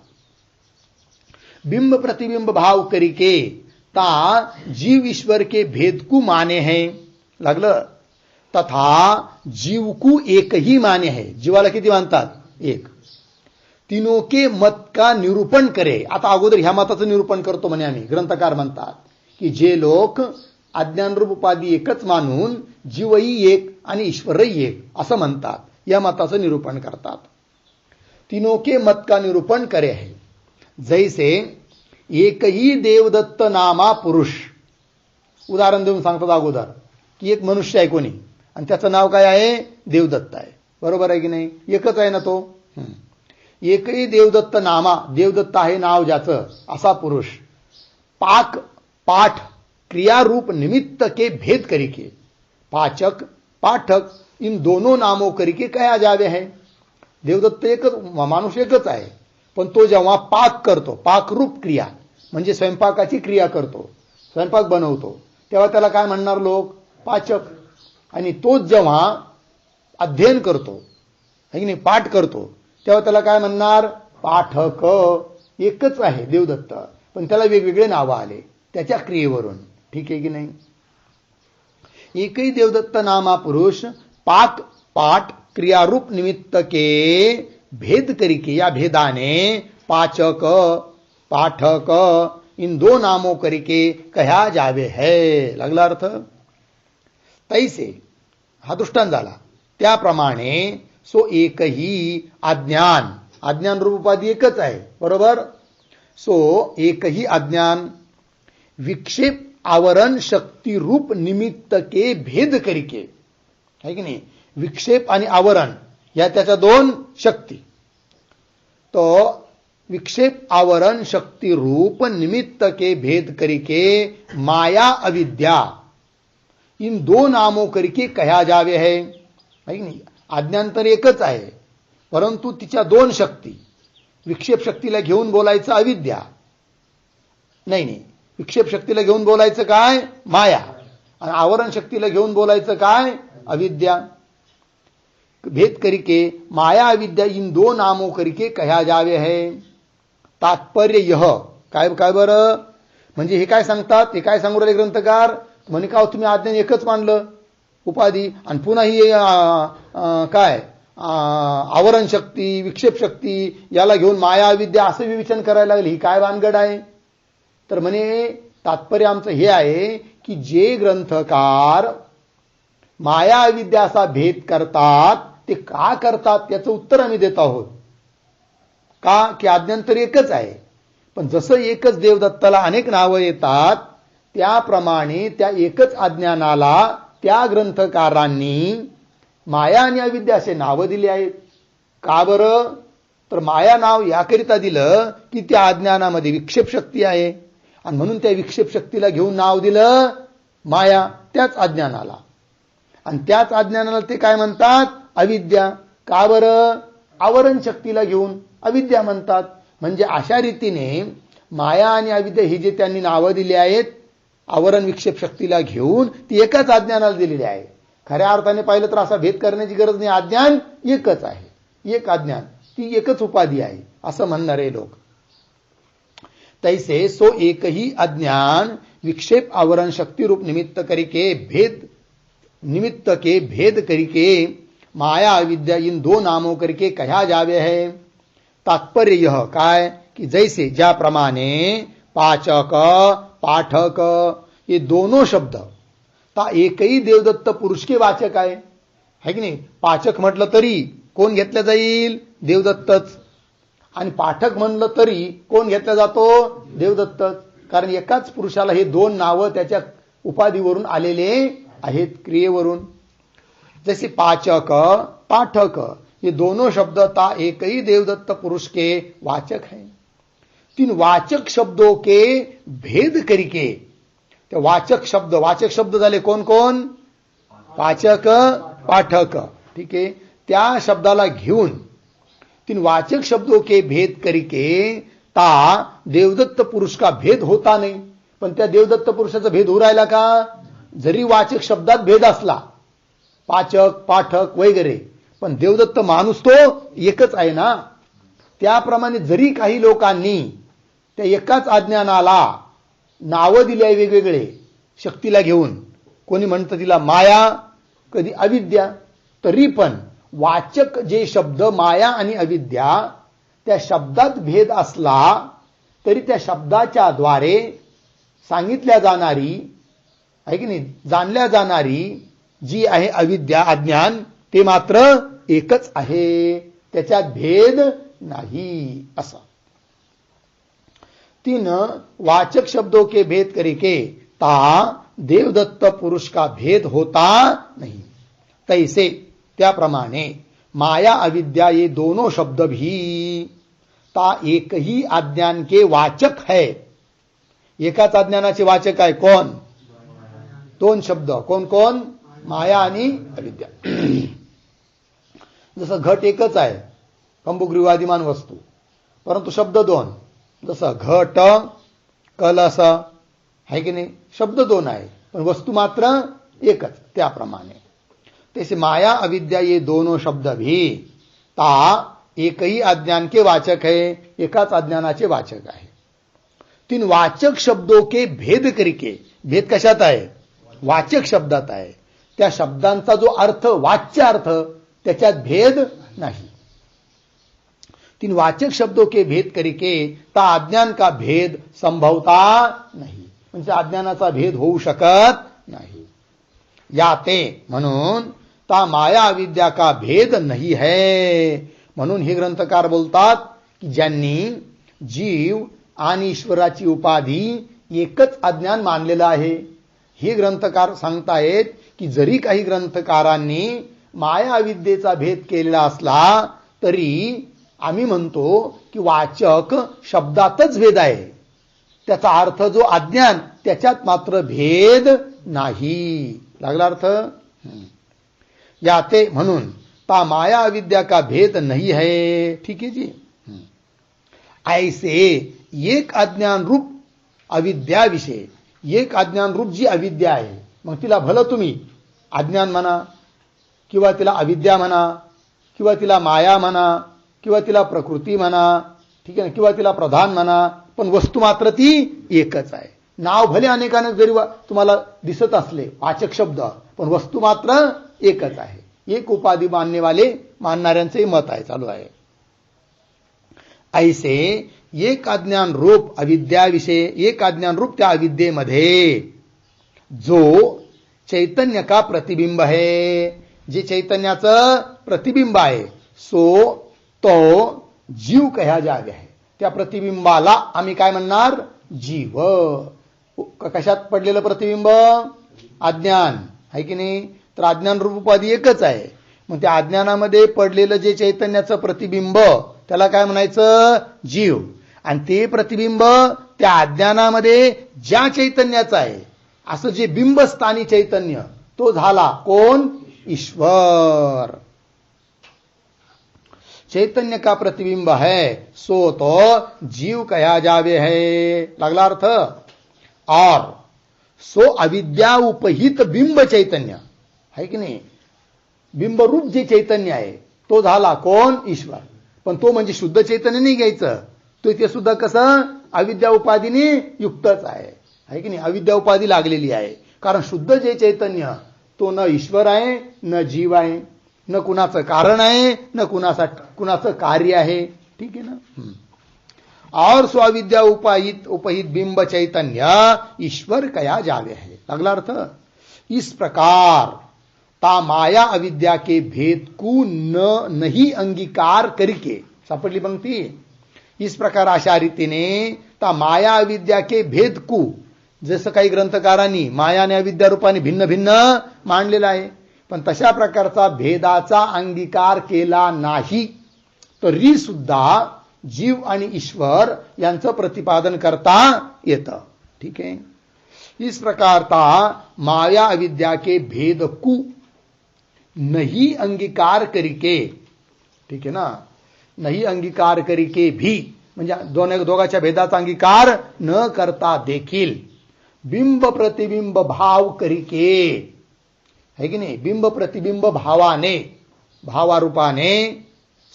बिंब प्रतिबिंब भाव करिके ता जीव ईश्वर के भेद को माने हैं. लागलं? तथा जीव को एक ही माने है. जीवाला किती मानतात? एक. तीनों के मत का निरूपण करे. आता अगोदर ह्या मताचं निरूपण करतो म्हणे आम्ही. ग्रंथकार म्हणतात की जे लोक अज्ञानरूप उपाधी एकच मानून जीवही एक आणि ईश्वरही एक असं म्हणतात, या मताचं निरूपण करतात. तीनों के मत का निरूपण करे है. जैसे एकही देवदत्त नामा पुरुष. उदाहरण देऊन सांगतात अगोदर की एक मनुष्य आहे कोणी, आणि त्याचं नाव काय आहे? देवदत्त आहे. बरोबर आहे की नाही? एकच आहे ना तो. एकही देवदत्त नामा, देवदत्त आहे नाव ज्याचं, असा पुरुष पाठ क्रियारूप निमित्त के भेद करिके पाचक पाठक इन दोनों नामों करिके कया जावे है. देवदत्त एकच, माणूस एकच आहे, पण तो जेव्हा पाक करतो, पाकरूप क्रिया म्हणजे स्वयंपाकाची क्रिया करतो, स्वयंपाक बनवतो, तेव्हा त्याला काय म्हणणार लोक? पाचक. आणि तोच जेव्हा अध्ययन करतो, है की नाही, पाठ करतो, तेव्हा त्याला काय म्हणणार? पाठक. एकच आहे देवदत्त, पण त्याला वेगवेगळे नावं आले त्याच्या क्रियेवरून. ठीक आहे की नाही? एकही देवदत्त नामा पुरुष पाक पाठ क्रियारूप निमित्त के भेद करिके, या भेदाने पाचक पाठक इन दो नामों करिके कहा जावे है. लागला अर्थ? तैसे हा दृष्टांत झाला. त्याप्रमाणे सो एकही अज्ञान, अज्ञान रूप उपाधी एकच आहे, बरोबर? सो एकही अज्ञान विक्षेप आवरण शक्ती रूप निमित्त के भेद करिके, है की नाही, विक्षेप आणि आवरण या त्याच्या दोन शक्ती. तो विक्षेप आवरण शक्ती रूप निमित्त के भेद करिके माया अविद्या इन दो नामों करके कहा जावे है की नाही. अज्ञान तर एकच आहे, परंतु तिच्या दोन शक्ती, विक्षेप शक्तीला घेऊन बोलायचं अविद्या, नाही नाही, विक्षेप शक्तीला घेऊन बोलायचं काय? माया. आणि आवरण शक्तीला घेऊन बोलायचं काय? अविद्या. भेद करिके माया अविद्या इन दो नामों करके कहा जावे है. तात्पर्य यह काय काय बरं, म्हणजे हे काय सांगतात? हे काय सांगू राहिले ग्रंथकार? म्हणे का तुम्ही अज्ञान एकच मानलं उपाधी, आणि पुन्हा ही काय आवरण शक्ती विक्षेप शक्ती याला घेऊन माया अविद्या असं विवेचन करायला लागले, ही काय भानगड आहे? तर म्हणे तात्पर्य आमचं हे आहे की जे ग्रंथकार माया अविद्या असा भेद करतात ते का करतात त्याचं उत्तर आम्ही देत आहोत. का? की अज्ञान तर एकच आहे, पण जसं एकच देवदत्ताला अनेक नावं येतात त्याप्रमाणे त्या एकच अज्ञानाला त्या ग्रंथकारांनी माया आणि अविद्या असे नावं दिली आहेत. का बरं? तर माया नाव याकरिता दिलं की त्या अज्ञानामध्ये विक्षेप शक्ती आहे, आणि म्हणून त्या विक्षेप शक्तीला घेऊन नाव दिलं माया, त्याच अज्ञानाला. आणि त्याच अज्ञानाला ते काय म्हणतात? अविद्या. का बरं? आवरण शक्तीला घेऊन अविद्या म्हणतात. म्हणजे अशा रीतीने माया आणि अविद्या ही जे त्यांनी नावं दिली आहेत आवरण विक्षेप शक्तीला घेऊन, ती एकाच अज्ञानाला दिलेली आहे. खऱ्या अर्थाने पाहिलं तर असा भेद करण्याची गरज नाही, अज्ञान एकच आहे, एक अज्ञान, ती एकच उपाधी आहे असं म्हणणारे लोक. तैसे सो एक ही अज्ञान विक्षेप आवरण शक्ति रूप निमित्त करिके भेद करिके माया अविद्या इन दो नामों करके कहा जावे है. तात्पर्य यह काय कि जैसे ज्याप्रमाणे पाचक पाठक ये दोनों शब्द ता एकही देवदत्त पुरुष के वाचक आहे की नाही. पाचक म्हटलं तरी कोण घेतलं जाईल? देवदत्तच. आणि पाठक म्हणलं तरी कोण घेतला जातो? देवदत्तच. कारण एकाच पुरुषाला हे दोन नावं त्याच्या उपाधीवरून आलेले आहेत, क्रियेवरून. जैसे पाचक पाठक ये दोनों शब्द ता एक ही देवदत्त पुरुष के वाचक हैं. तीन वाचक शब्दों के भेद करके, ते वाचक शब्द झाले कोण कोण? पाचक पाठक. ठीक आहे. त्या शब्दाला घेऊन तीन वाचक शब्दों के भेद करके ता देवदत्त पुरुष का भेद होता नाही. पण त्या देवदत्त पुरुषाचा भेद होऊ राहिला का? जरी वाचक शब्दात भेद असला, पाचक पाठक वगैरे, पण देवदत्त माणूस तो एकच आहे ना. त्याप्रमाणे जरी काही लोकांनी त्या एकाच अज्ञानाला नावं दिली आहे वेगवेगळे शक्तीला घेऊन, कोणी म्हणतं तिला माया, कधी अविद्या, तरी पण वाचक जे शब्द माया आणि अविद्या, त्या शब्दात भेद असला तरी त्या शब्दाच्या द्वारे सांगितल्या जाणारी आहे की नाही, जाणल्या जाणारी जी आहे अविद्या अज्ञान, ते मात्र एकच आहे, त्याच्यात भेद नाही. असा तीन वाचक शब्दों के भेद करके ता देवदत्त पुरुष का भेद होता नहीं. तैसे त्याप्रमाणे माया अविद्या ये दोनों शब्द भी ता एक ही अज्ञान के वाचक है. एकाच अज्ञानाचे वाचक आहे कोण? दोन शब्द. कोण कोण? माया आणि अविद्या. जसं घट एकच आहे, कंबुग्रीवादिमान वस्तू, परंतु शब्द दोन. जसं घट कलश आहे की नाही, शब्द दोन आहे पण वस्तू मात्र एकच. त्याप्रमाणे तैसे माया अविद्या ये दोनों शब्द भी ता एक ही अज्ञान के वाचक है, एकाच अज्ञानाचे वाचक आहे. तीन वाचक शब्दों के भेद करके, भेद कशात आहे? वाचक शब्दात आहे. त्या शब्दांचा जो अर्थ वाच्य अर्थ त्याच्यात भेद नाही. तीन वाचक शब्दों के भेद करके ता अज्ञान का भेद संभवता नाही, म्हणजे अज्ञानाचा भेद होऊ शकत नाही. या ते म्हणून ता माया अविद्या का भेद नाही है. म्हणून हे ग्रंथकार बोलतात की ज्यांनी जीव आणि ईश्वराची उपाधी एकच अज्ञान मानलेलं आहे. हे ग्रंथकार सांगतायत की जरी काही ग्रंथकारांनी माया अविद्येचा भेद केलेला असला तरी आम्ही म्हणतो की वाचक शब्दातच भेद आहे, त्याचा अर्थ जो अज्ञान त्याच्यात मात्र भेद नाही. लागला अर्थ? याते म्हणून ता माया अविद्या का भेद नहीं है. ठीक है जी. ऐसे एक अज्ञान रूप अविद्या विषय, एक अज्ञान रूप जी अविद्या आहे, मग तिला भलं तुम्ही अज्ञान म्हणा किंवा तिला अविद्या म्हणा किंवा तिला माया म्हणा किंवा तिला प्रकृती म्हणा, ठीक आहे ना, किंवा तिला प्रधान म्हणा, पण वस्तू मात्र ती एकच आहे. नाव भले अनेकानेक जरी तुम्हाला दिसत असले वाचक शब्द, पण वस्तू मात्र एकच आहे. एक उपाधी मानणाऱ्यांचे मत आहे, चालू आहे. ऐसे एक अज्ञान रूप अविद्या विषय, एक अज्ञान रूप त्या अविद्येमध्ये जो चैतन्य का प्रतिबिंब है, जे चैतन्याचं प्रतिबिंब आहे, सो तो जीव कहा जावे है. त्या प्रतिबिंबाला आम्ही काय म्हणणार? जीव. कशात पडलेलं प्रतिबिंब? अज्ञान आहे की नाही? तर अज्ञान रूप उपाधी एकच आहे. मग त्या अज्ञानामध्ये पडलेलं जे चैतन्याचं प्रतिबिंब त्याला काय म्हणायचं? जीव. आणि ते प्रतिबिंब त्या अज्ञानामध्ये ज्या चैतन्याचं आहे असं जे बिंबस्थानी चैतन्य तो झाला कोण? ईश्वर. चैतन्य का प्रतिबिंब है सो तो जीव कहा जावे है. लागला अर्थ? और सो अविद्या उपहित बिंब चैतन्य है की नाही? बिंब रूप जे चैतन्य आहे तो झाला कोण? ईश्वर. पण तो म्हणजे शुद्ध चैतन्य नाही घ्यायचं, तो ते सुद्धा कसं? अविद्या उपाधीने युक्तच आहे की नाही? अविद्या उपाधी लागलेली आहे. कारण शुद्ध जे चैतन्य तो न ईश्वर आहे न जीव आहे, न कुणाचं कारण आहे न कुणाचं कार्य आहे. ठीक आहे ना? और सो अविद्या उपहित बिंब चैतन्य ईश्वर कया जावे है. लागला अर्थ? इस प्रकार ता माया अविद्या के भेद को नहीं अंगीकार करके, सापडली पंक्ती. इस प्रकार अशा रीतीने ता माया अविद्या के भेद को, जसं काही ग्रंथकारांनी माया आणि अविद्या रूपाने भिन्न भिन्न मांडलेला आहे, पण तशा प्रकारचा भेदाचा अंगीकार केला नाही तरी सुद्धा जीव आणि ईश्वर यांचं प्रतिपादन करता येतं. ठीक आहे? इस प्रकार ता माया अविद्या के भेद को नहीं अंगीकार करके, ठीक आहे ना, नहीं अंगीकार करके भी म्हणजे दोघाच्या भेदाचा अंगीकार न करता देखील बिंब प्रतिबिंब भाव करके, है की नाही? बिंब प्रतिबिंब भावाने, भावारूपाने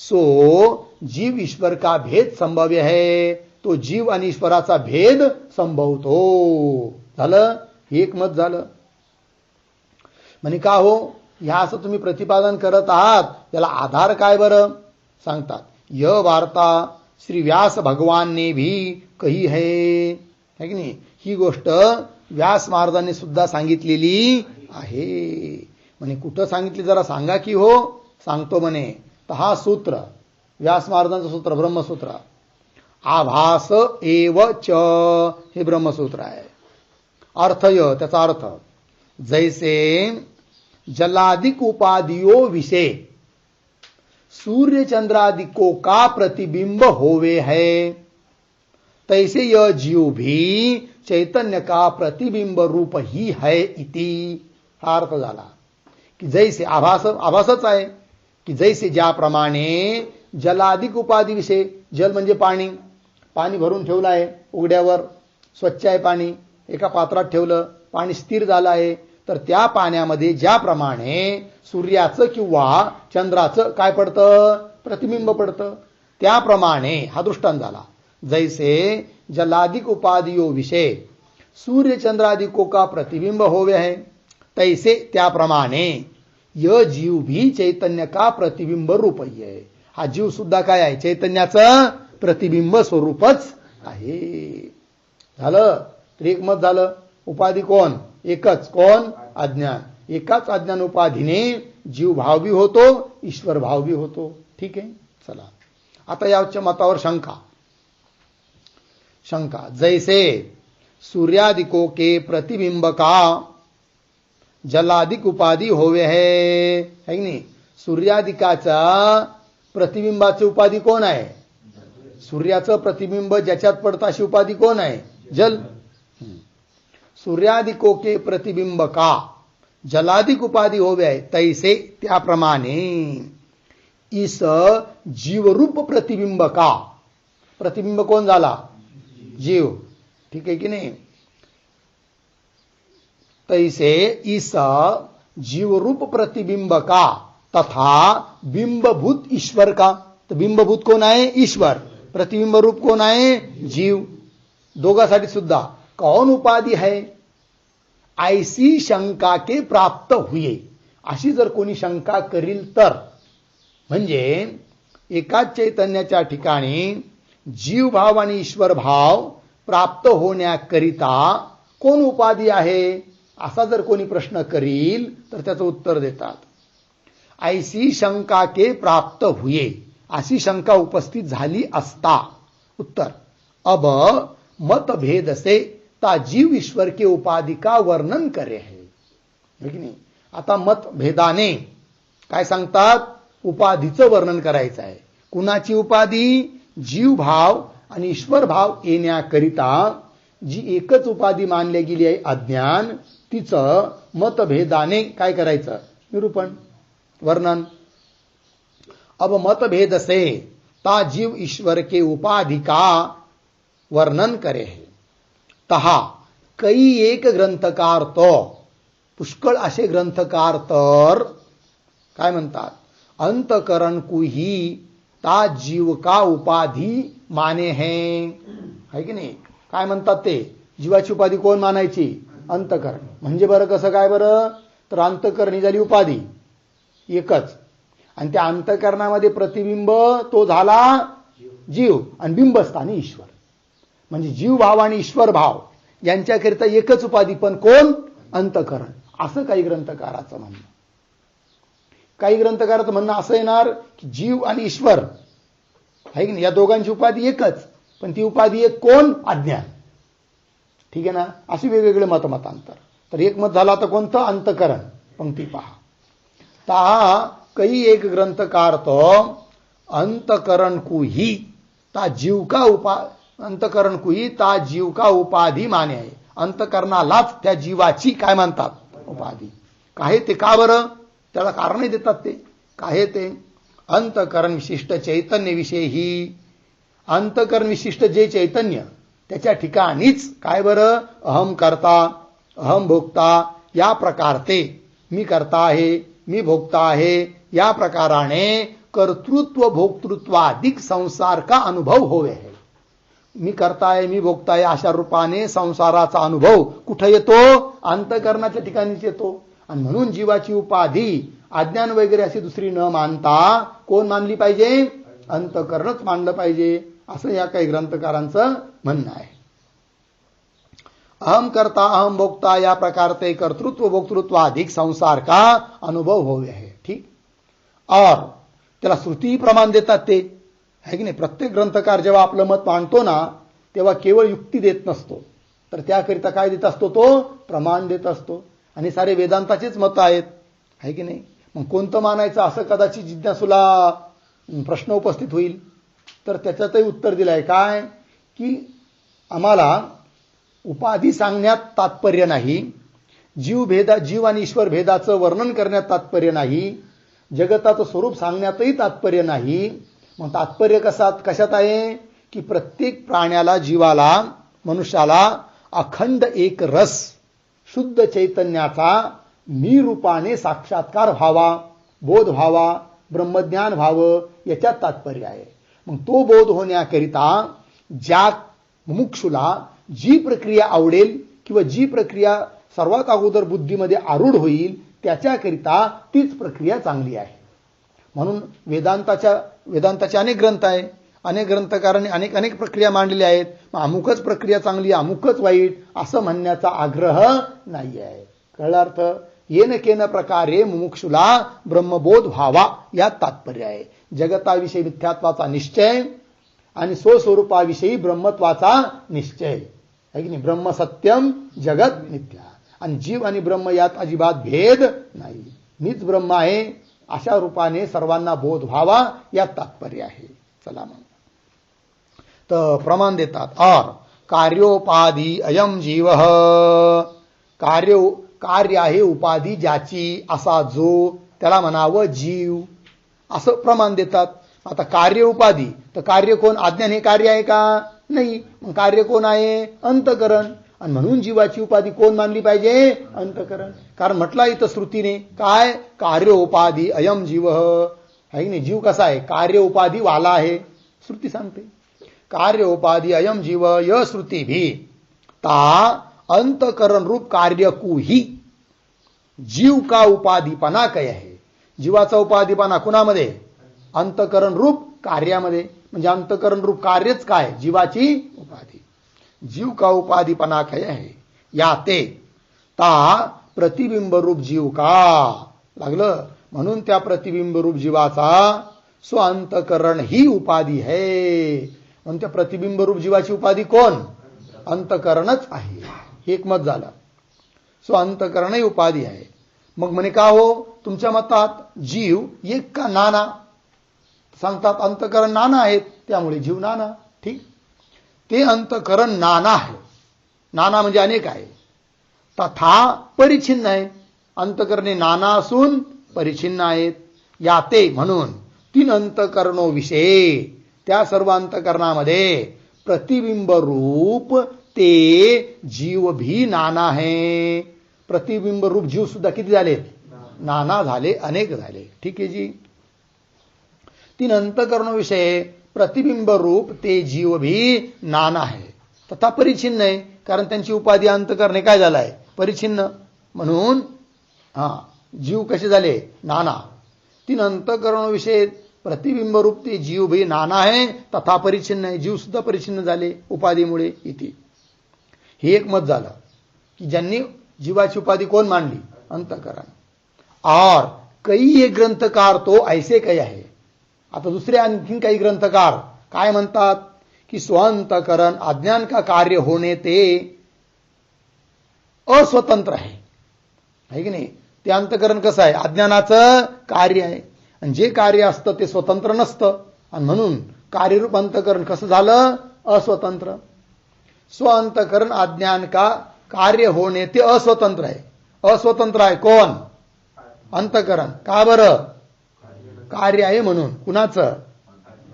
सो जीव ईश्वर का भेद संभव्य है. तो जीव आणि ईश्वराचा भेद संभवतो. झालं? एक मत झालं. म्हणे का हो ह्या असं तुम्ही प्रतिपादन करत आहात, याला आधार काय बरं? सांगतात यह वार्ता श्री व्यास भगवान ने भी कही है की नाही? ही गोष्ट व्यास महाराजांनी सुद्धा सांगितलेली आहे. म्हणे कुठं सांगितली जरा सांगा की हो. सांगतो म्हणे. तर हा सूत्र व्यास महाराजांचं सूत्र ब्रह्मसूत्र, आभास एव च हे ब्रह्मसूत्र आहे. अर्थय त्याचा अर्थ जैसे जलादिक उपाधियों विषय सूर्य चंद्रादिकों का प्रतिबिंब होवे है, तैसे यह जीव भी चैतन्य का प्रतिबिंब रूप ही है इति. हा अर्थ झाला की जैसे आभासच आहे की जैसे ज्याप्रमाणे जलादिक उपाधी विषय, जल म्हणजे पाणी, पाणी भरून ठेवलं आहे उघड्यावर, स्वच्छ आहे पाणी, एका पात्रात ठेवलं, पाणी स्थिर झालं आहे, तर त्या पाण्यामध्ये ज्याप्रमाणे सूर्याचं किंवा चंद्राचं काय पडतं, प्रतिबिंब पडतं, त्याप्रमाणे हा दृष्टांत झाला. जैसे जलादिक उपाधियों विषय सूर्य चंद्रादिकों का प्रतिबिंब होवे है, तैसे त्याप्रमाणे यह जीव भी चैतन्य का प्रतिबिंब रूप ही है. हा जीव सुद्धा काय आहे, चैतन्याचं प्रतिबिंब स्वरूपच आहे. झालं तर एक मत झालं. उपाधी कोण, एकच, कोण, अज्ञान. एकाच अज्ञान उपाधीने जीव भाव भी होतो, ईश्वर भाव भी होतो. ठीक आहे. चला आता याच्या मतावर शंका जैसे सूर्यादिकों के प्रतिबिंब का जलादिक उपाधी होवे है की नाही. सूर्यादिकाचा प्रतिबिंबाची उपाधी कोण आहे, सूर्याचं प्रतिबिंब ज्याच्यात पडतं अशी उपाधी कोण आहे, जल. सूर्यादिकों के प्रतिबिंब का जलादिक उपाधी होवे है, तैसे त्याप्रमाणे इस जीवरूप प्रतिबिंब का, प्रतिबिंब कोण झाला, जीव. ठीक आहे की नाही. तैसे इस जीवरूप प्रतिबिंब का तथा बिंबभूत ईश्वर का. तर बिंबभूत कोण आहे, ईश्वर. प्रतिबिंब रूप कोण आहे, जीव. दोघांसाठी सुद्धा कौन उपाधी है, ऐसी शंका के प्राप्त हुए. अशी जर कोणी शंका करील तर, म्हणजे एकाच चैतन्याच्या ठिकाणी जीवभाव आणि ईश्वर भाव प्राप्त होण्याकरिता कोण उपाधी आहे, असा जर कोणी प्रश्न करील तर त्याचं उत्तर देतात. ऐसी शंका के प्राप्त हुए, अशी शंका उपस्थित झाली असता. उत्तर अब मतभेद से ता जीव ईश्वर के उपाधि का वर्णन करे है की नाही. आता मतभेदाने काय सांगतात, उपाधीचं वर्णन करायचं आहे. कुणाची उपाधी, जीव भाव आणि ईश्वर भाव येण्याकरिता जी एकच उपाधी मानली गेली आहे अज्ञान, तिचं मतभेदाने काय करायचं, निरूपण, वर्णन. अब मतभेद से ता जीव ईश्वर के उपाधि का वर्णन करे है. तहा कई एक ग्रंथकार तो, पुष्कळ असे ग्रंथकार तर काय म्हणतात, अंतकरण को ही ता जीव का उपाधी माने है की नाही. काय म्हणतात ते, जीवाची उपाधी कोण मानायची, अंतकरण. म्हणजे बरं कसं काय बरं, तर अंतकरण ही झाली उपाधी एकच, आणि त्या अंतकरणामध्ये प्रतिबिंब तो झाला जीव, आणि बिंबस्थानी ईश्वर. म्हणजे जीव भाव आणि ईश्वर भाव यांच्याकरिता एकच उपाधी, पण कोण, अंतकरण. असं काही ग्रंथकाराचं म्हणणं. काही ग्रंथकाराचं म्हणणं असं येणार की जीव आणि ईश्वर आहे की नाही, या दोघांची उपाधी एकच, पण ती उपाधी एक कोण, अज्ञान. ठीक आहे ना. अशी वेगवेगळे मतमतांतर. तर एक मत झालं आता कोणतं, अंतकरण. पंक्ती पहा. ता कई एक ग्रंथकार तो अंतकरण को ही ता जीव का अंतकरण को ही ता जीव का उपाधी माने आहे. अंतकरणालाच त्या जीवाची काय म्हणतात, उपाधी. काय ते, का बरं, त्याला कारणही देतात ते. काय ते, अंतकरण विशिष्ट चैतन्य विषय ही, अंतकरण विशिष्ट जे चैतन्य त्याच्या ठिकाणीच काय बरं, अहम करता अहम भोगता या प्रकारते, मी करता आहे मी भोगता आहे या प्रकाराने कर्तृत्व भोक्तृत्वाधिक संसार का अनुभव होवे है. मी करताय मी भोगताय अशा रूपाने संसाराचा अनुभव कुठे येतो, अंतकरणाच्या ठिकाणीच येतो. आणि म्हणून जीवाची उपाधी अज्ञान वगैरे अशी दुसरी न मानता कोण मानली पाहिजे, अंतकरणच मानलं पाहिजे, असं या काही ग्रंथकारांचं म्हणणं आहे. अहम करता अहम भोक्ता या प्रकारते कर्तृत्व भोक्तृत्व अधिक संसार का अनुभव होवे है. ठीक. और त्याला श्रुती प्रमाण देतात ते आहे की नाही. प्रत्येक ग्रंथकार जेव्हा आपलं मत मांडतो ना, तेव्हा केवळ युक्ती देत नसतो, तर त्याकरिता काय देत असतो, तो प्रमाण देत असतो. आणि सारे वेदांताचेच मत आहेत आहे की नाही. मग कोणतं मानायचं असं कदाचित जिज्ञासूला प्रश्न उपस्थित होईल. तर त्याच्यातही उत्तर दिलं आहे काय, की आम्हाला उपाधी सांगण्यात तात्पर्य नाही, जीव आणि ईश्वर भेदाचं वर्णन करण्यात तात्पर्य नाही, जगताचं स्वरूप सांगण्यातही तात्पर्य नाही. मग तात्पर्य कशात आहे, की प्रत्येक प्राण्याला, जीवाला, मनुष्याला अखंड एक रस शुद्ध चैतन्याचा निरूपाने साक्षात्कार व्हावा, बोध व्हावा, ब्रह्मज्ञान व्हावं, याच्यात तात्पर्य आहे. मग तो बोध होण्याकरिता ज्या मुमुक्षुला जी प्रक्रिया आवडेल किंवा जी प्रक्रिया सर्वात अगोदर बुद्धीमध्ये आरूढ होईल त्याच्याकरिता तीच प्रक्रिया चांगली आहे. म्हणून वेदांताचे अनेक ग्रंथ आहे, अनेक ग्रंथकारांनी अनेक अनेक प्रक्रिया मांडलेल्या आहेत. मग अमुकच प्रक्रिया चांगली अमुकच वाईट असं म्हणण्याचा आग्रह नाही आहे. कळला अर्थ? येन केन प्रकारे मुमुक्षुला ब्रह्मबोध व्हावा यात तात्पर्य आहे. जगताविषयी मिथ्यात्वाचा निश्चय आणि स्वस्वरूपाविषयी ब्रह्मत्वाचा निश्चय आहे की नाही. ब्रह्म सत्यम जगत मिथ्या आणि जीव आणि ब्रह्म यात अजिबात भेद नाही. मीच ब्रह्म आहे अशा रूपाने सर्वांना बोध व्हावा यात तात्पर्य आहे. चला मग तर प्रमाण देतात. और कार्योपाधी अयम जीव, कार्य आहे उपाधी ज्याची असा जो त्याला म्हणावं जीव असं प्रमाण देतात. आता कार्य उपाधी तर कार्य कोण? अज्ञान हे कार्य आहे का? नाही. मग कार्य कोण आहे? अंतकरण. आणि म्हणून जीवाची उपाधी कोण मानली पाहिजे? अंतकरण. कारण म्हटलं इथं श्रुतीने काय? कार्य उपाधी अयम जीव आहे की नाही. जीव कसा आहे? कार्य उपाधी वाला आहे. श्रुती सांगते कार्य उपाधी अयम जीव य श्रुती भी ता अंतकरण रूप कार्य कुही जीव का उपाधीपणा काय आहे. जीवाचा उपाधीपणा कुणामध्ये? अंतकरण रूप कार्यामध्ये. म्हणजे अंतकरण रूप कार्यच काय? जीवाची उपाधी. जीव का उपाधीपणा काय आहे. या ते ता प्रतिबिंब रूप जीव का लागलं. म्हणून त्या प्रतिबिंब रूप जीवाचा स्व अंतकरण ही उपाधी है. म्हणून त्या प्रतिबिंब रूप जीवाची उपाधी कोण? अंतकरणच आहे. एक मत झालं. स्व अंतकरण ही उपाधी आहे. मग म्हणे का हो तुमच्या मतात जीव एक का नाना? सांगतात अंतकरण नाना आहेत त्यामुळे जीव नाना. ठीक, ते अंतकरण नाना आहे. नाना म्हणजे अनेक आहे. तथा परिच्छिन्न आहे. अंतकरणे नाना असून परिच्छिन्न आहेत. याते म्हणून तीन अंतकरणो विषय त्या सर्व अंतकरणामध्ये प्रतिबिंब रूप ते जीव भी नाना है. प्रतिबिंब रूप जीव सुद्धा किती झाले? नाना झाले, अनेक झाले. ठीक आहे जी. तीन अंतकरणो विषय प्रतिबिंब रूप ते जीव भी नाना है तथा परिच्छिन्न आहे. कारण त्यांची उपाधी अंतकरणे काय झालाय? परिच्छिन्न. म्हणून जीव कसे झाले? नाना. तीन अंतकरणो विषय प्रतिबिंब रूप ते जीव भी नाना है तथा परिच्छिन्न आहे. जीव सुद्धा परिच्छिन्न झाले उपाधीमुळे. इथे हे एक मत झालं की ज्यांनी जीवाची उपाधी कोण मांडली? अंतकरण. और कई एक ग्रंथकार तो ऐसे काही आहे. आता दुसरे आणखीन काही ग्रंथकार काय म्हणतात की स्वअंतकरण अज्ञान का कार्य होणे ते अस्वतंत्र आहे की नाही. ते अंतकरण कसं आहे? अज्ञानाचं कार्य आहे आणि जे कार्य असतं ते स्वतंत्र नसतं आणि म्हणून कार्यरूप अंतकरण कसं झालं? अस्वतंत्र. स्वअंतकरण अज्ञान का कार्य होणे ते अस्वतंत्र आहे. अस्वतंत्र आहे कोण? अंतकरण. का बरं? कार्य आहे म्हणून. कुणाचं?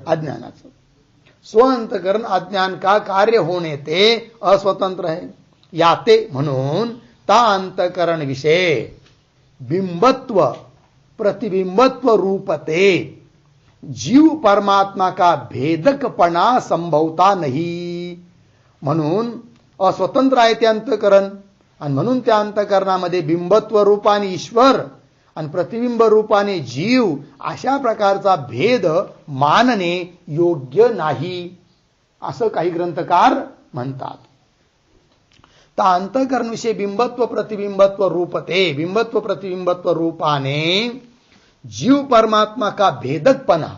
अज्ञानाचं. स्वअंतकरण अज्ञान का कार्य होणे ते अस्वतंत्र आहे. याते म्हणून ता अंतकरण विषय बिंबत्व प्रतिबिंबत्व रूपते जीव परमात्मा का भेदकपणा संभवता नहीं. म्हणून अस्वतंत्र आहे ते अंतकरण आणि म्हणून त्या अंतकरणामध्ये बिंबत्व रूपाने ईश्वर आणि प्रतिबिंब रूपाने जीव अशा प्रकारचा भेद मानणे योग्य नाही असं काही ग्रंथकार म्हणतात. तर अंतकरण विषय बिंबत्व प्रतिबिंबत्व रूपते बिंबत्व प्रतिबिंबत्व रूपाने जीव परमात्मा का भेदकपणा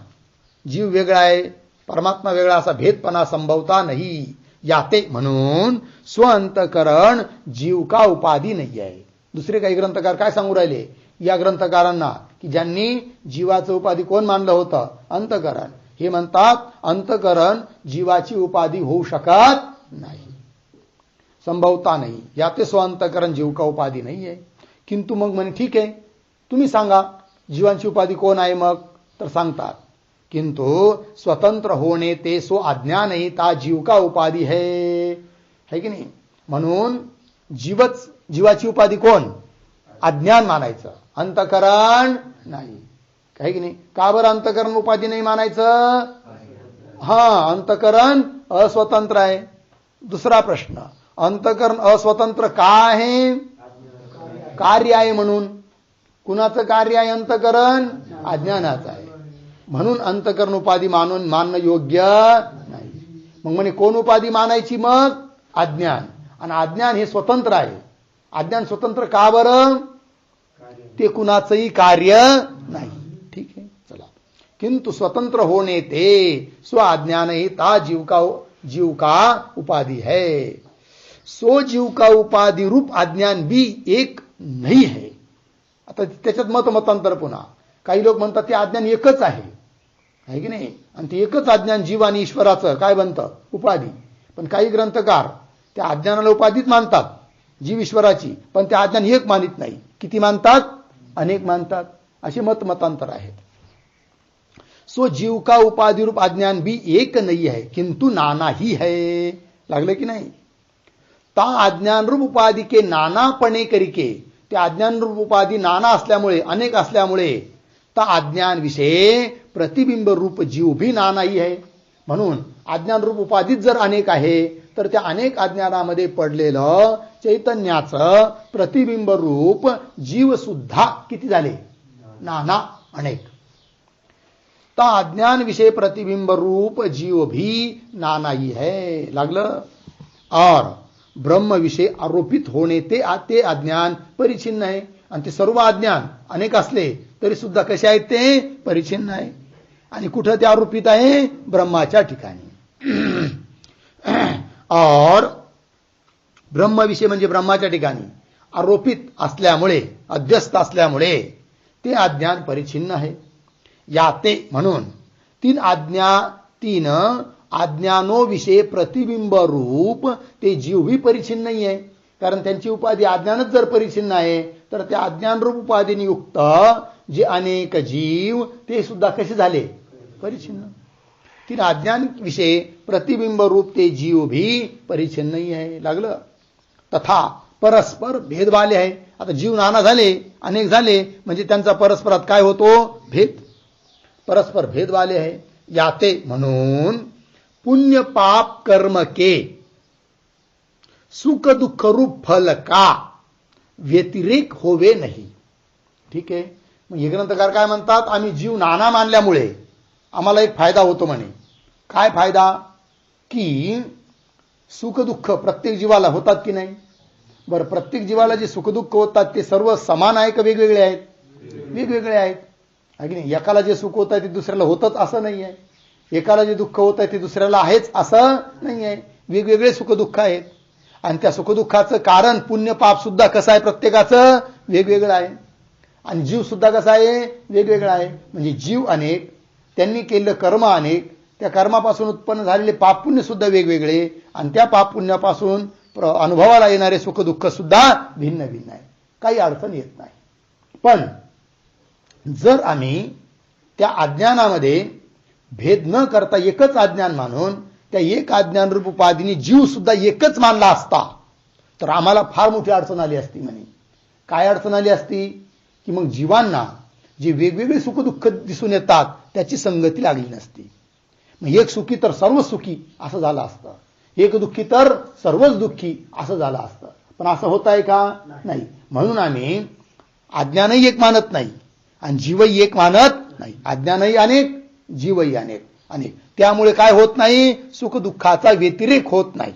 जीव वेगळा आहे परमात्मा वेगळा असा भेदपणा संभवता नाही. याते म्हणून स्वअंतकरण जीव का उपाधी नाही आहे. दुसरे काही ग्रंथकार काय सांगू राहिले या ग्रंथकारांना की ज्यांनी जीवाचं उपाधी कोण मानलं होतं? अंतकरण. हे म्हणतात अंतकरण जीवाची उपाधी होऊ शकत नाही, संभवता नाही. याते स्वअंतकरण जीव का उपाधी नाही आहे. किंतु मग म्हणे ठीक आहे तुम्ही सांगा जीवांची उपाधी कोण आहे मग? तर सांगतात किंतु स्वतंत्र होणे ते सो अज्ञान ही ता जीव का उपाधी है की नाही. म्हणून जीवाची उपाधी कोण? अज्ञान मानायचं, अंतकरण नाही. काही की नाही? का बरं अंतकरण उपाधी नाही मानायचं? अंतकरण अस्वतंत्र आहे. दुसरा प्रश्न, अंतकरण अस्वतंत्र का आहे? कार्य आहे म्हणून. कुणाचं कार्य आहे अंतकरण? अज्ञानाचं आहे. म्हणून अंतकरण उपाधी मानणं योग्य नाही. मग म्हणे कोण उपाधी मानायची? मग अज्ञान. आणि अज्ञान हे स्वतंत्र आहे. अज्ञान स्वतंत्र का बरं? ते कुणाचंही कार्य नाही. ठीक आहे, चला. किंतु स्वतंत्र होने ते स्व अज्ञान ही ता जीव का उपाधि है. सो जीव का उपाधि रूप अज्ञान भी एक नहीं है. आता त्याच्यात मतांतर पुन्हा. काही लोक म्हणतात ते अज्ञान एकच आहे की नाही, आणि ते एकच अज्ञान जीव आणि ईश्वराचं काय बनतं? उपाधी. पण काही ग्रंथकार त्या अज्ञानाला उपाधीच मानतात, जीव ईश्वराची, पण त्या अज्ञान एक मानित नाही. किती मानतात? अनेक मानतात. असे मतांतर आहेत. सो जीव का उपाधि रूप अज्ञान भी एक नहीं है किंतु नाना ही है. लागलं की नाही? ता अज्ञान रूप उपाधि के नानापणे करिके, त्या अज्ञान रूप उपाधी नाना असल्यामुळे, अनेक असल्यामुळे, ता अज्ञान विषय प्रतिबिंब रूप जीव भी नाना ही है. म्हणून अज्ञान रूप उपाधीच जर अनेक आहे तर त्या अनेक अज्ञानामध्ये पडलेलं चैतन्याचं प्रतिबिंब रूप जीव सुद्धा किती झाले? नाना, अनेक. ता अज्ञान विषय प्रतिबिंब रूप जीव भी नाना ही है. लागलं? और ब्रह्म विषय आरोपित होणे ते अज्ञान परिचिन्न आहे. आणि ते सर्व अज्ञान अनेक असले तरी सुद्धा कसे आहेत? ते परिचिन्न आहे. आणि कुठं ते आरोपित आहे? ब्रह्माच्या ठिकाणी. और ब्रह्मविषय म्हणजे ब्रह्माच्या ठिकाणी आरोपित असल्यामुळे, अध्यस्त असल्यामुळे ते अज्ञान परिचिन्न आहे. याते म्हणून तीन अज्ञानो विषय प्रतिबिंब रूप ते जीव भी परिचिन्न नाही आहे. कारण त्यांची उपाधी अज्ञानच जर परिचिन्न आहे तर त्या अज्ञान रूप उपाधीने युक्त जे अनेक जीव ते सुद्धा कसे झाले? परिचिन्न. तीन अज्ञान विषय प्रतिबिंब रूप ते जीव भी परिचिन्न नाही आहे. लागलं? तथा परस्पर भेद वाले आहे. आता जीव नाना झाले, अनेक झाले, म्हणजे त्यांचा परस्परात काय होतो? भेद. परस्पर भेद वाले आहे. याते म्हणून पुण्य पाप कर्म के सुख दुःख रूप फल का व्यतिरेक होवे नाही. ठीक आहे. मग हे ग्रंथकार काय म्हणतात? आम्ही जीव नाना मानल्यामुळे आम्हाला एक फायदा होतो म्हणे. काय फायदा? की सुख दुःख प्रत्येक जीवाला होतात की नाही? बरं, प्रत्येक जीवाला जे सुख दुःख होतात ते सर्व समान आहे का वेगवेगळे आहेत? वेगवेगळे आहेत. आहे की नाही? एकाला जे सुख होत आहे ते दुसऱ्याला होतच असं नाही आहे. एकाला जे दुःख होत आहे ते दुसऱ्याला आहेच असं नाही आहे. वेगवेगळे सुख दुःख आहेत. आणि त्या सुखदुःखाचं कारण पुण्य पाप सुद्धा कसं आहे? प्रत्येकाचं वेगवेगळं आहे. आणि जीव सुद्धा कसा आहे? वेगवेगळा आहे. म्हणजे जीव अनेक, त्यांनी केलेलं कर्म अनेक, त्या कर्मापासून उत्पन्न झालेले पाप पुण्य सुद्धा वेगवेगळे, आणि त्या पाप पुण्यापासून अनुभवाला येणारे सुख दुःख सुद्धा भिन्न भिन्न आहे. काही अडचण येत नाही. पण जर आम्ही त्या अज्ञानामध्ये भेद न करता एकच अज्ञान मानून त्या एक अज्ञान रूप उपाधीने जीव सुद्धा एकच मानला असता तर आम्हाला फार मोठी अडचण आली असती म्हणे. काय अडचण आली असती? की मग जीवांना जे वेगवेगळे सुख दुःख दिसून येतात त्याची संगती लागली नसती. मग एक सुखी तर सर्व सुखी असं झालं असतं, एक दुःखी तर सर्वच दुःखी असं झालं असतं. पण असं होत आहे का? नाही. म्हणून आम्ही अज्ञानही एक मानत नाही आणि जीवही एक मानत नाही. अज्ञानही अनेक, जीवही अनेक. त्यामुळे काय होत नाही? सुख दुःखाचा व्यतिरेक होत नाही.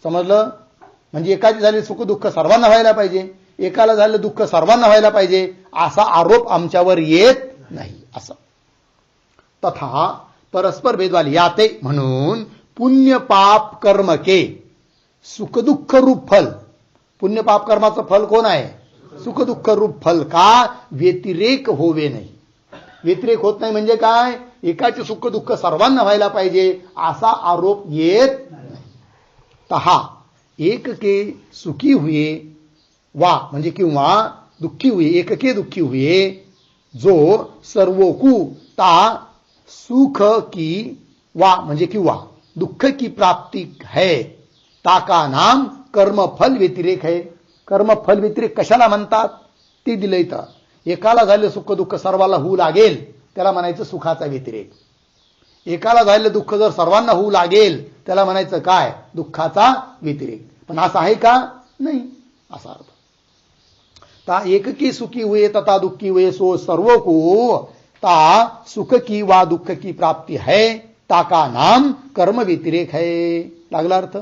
समजलं? म्हणजे एकाची झाले सुख दुःख सर्वांना व्हायला पाहिजे, एकाला झालेलं दुःख सर्वांना व्हायला पाहिजे असा आरोप आमच्यावर येत नाही. असं तथा परस्पर भेदवाले याते म्हणून पुण्य पाप कर्म के सुख दुःख रूप फल. पुण्य पाप कर्माचं फल कोण आहे? सुख दुःख रूप फल का व्यतिरेक होवे नाही. व्यतिरेक होत नाही म्हणजे काय? एकाचे सुख दुःख सर्वांना व्हायला पाहिजे असा आरोप येत नाही. तहा एक के सुखी हुए वा म्हणजे किंवा दुःखी हुए, एक के दुःखी हुए जो सर्वोकू ता सुख की वा म्हणजे किंवा दुःख की प्राप्ति है ताका नाम कर्मफल व्यतिरेक आहे. कर्मफल व्यतिरेक कशाला म्हणतात ते दिलं इथं. एकाला झालेलं सुख दुःख सर्वाला होऊ लागेल त्याला म्हणायचं सुखाचा व्यतिरेक. एकाला झालेलं दुःख जर सर्वांना होऊ लागेल त्याला म्हणायचं काय, दुःखाचा व्यतिरेक. पण असं आहे का, नाही असा अर्थ. ता एक की सुखी हुए तथा दुखी हुए सो सर्व को ता सुख की वा दुख की प्राप्ति है ताका नाम कर्म व्यतिरेक है. लागला अर्थ.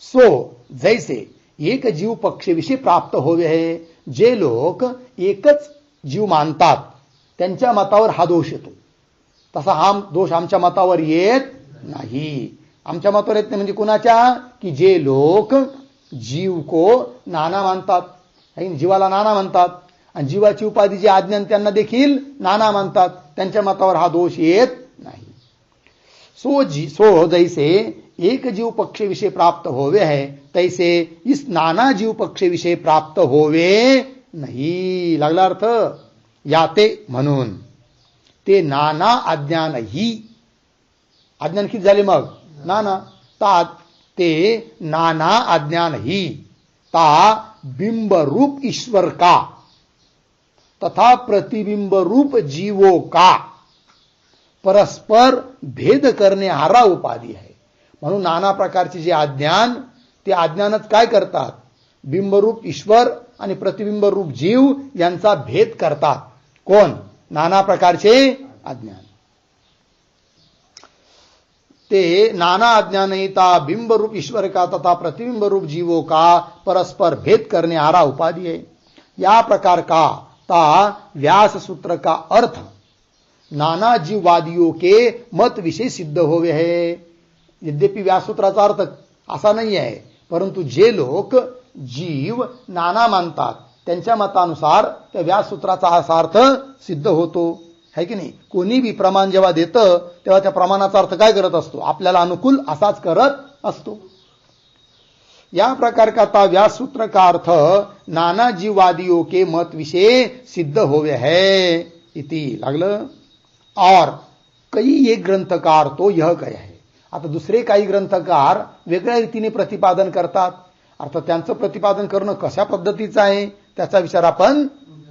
सो जैसे एक जीव पक्षविषयी प्राप्त होवे है. जे लोक एकच जीव मानतात त्यांच्या मतावर हा दोष येतो. तसा हा दोष आमच्या मतावर येत नाही. आमच्या मतावर येत नाही म्हणजे कुणाच्या, की जे लोक जीव को नाना मानतात, जीवाला नाना म्हणतात आणि जीवाची उपाधी जे अज्ञान त्यांना देखील नाना मानतात, त्यांच्या मतावर हा दोष येत नाही. सो जैसे एक जीव पक्ष विषय प्राप्त होवे है तैसे इस नाना जीव पक्ष विषय प्राप्त होवे नाही. लागला अर्थ. याते म्हणून ते नाना अज्ञान ही, अज्ञान किती झाले मग, नाना. ता ते नाना अज्ञान ही ता बिंब रूप ईश्वर का तथा प्रतिबिंब रूप जीवों का परस्पर भेद करणे हारा उपाधी है. म्हणून नाना प्रकारचे जे अज्ञान, ते अज्ञानच काय करतात, बिंबरूप ईश्वर आणि प्रतिबिंब रूप जीव यांचा भेद करतात. कोण, नाना प्रकारचे अज्ञान. ते नाना अज्ञानता बिंब रूप ईश्वर का तथा प्रतिबिंब रूप जीवों का परस्पर भेद करने हारा उपाधि है. या प्रकार का ता व्यास सूत्र का अर्थ नाना जीववादियों के मत विषय सिद्ध होवे है. यद्यपि व्याससूत्राचा अर्थ असा नाही आहे, परंतु जे लोक जीव नाना मानतात त्यांच्या मतानुसार त्या व्याससूत्राचा असा अर्थ सिद्ध होतो, है की नाही. कोणी भी प्रमाण जेव्हा देतं तेव्हा त्या प्रमाणाचा अर्थ काय करत असतो, आपल्याला अनुकूल असाच करत असतो. या प्रकार का ता व्यास सूत्र का अर्थ नाना जीववादियों के मत विषय सिद्ध होवे है इति. लागलं. और कई एक ग्रंथकार तो यह कहे है. आता दुसरे काही ग्रंथकार वेगळ्या रीतीने प्रतिपादन करतात. अर्थ त्यांचं प्रतिपादन करणं कशा पद्धतीचं आहे त्याचा विचार आपण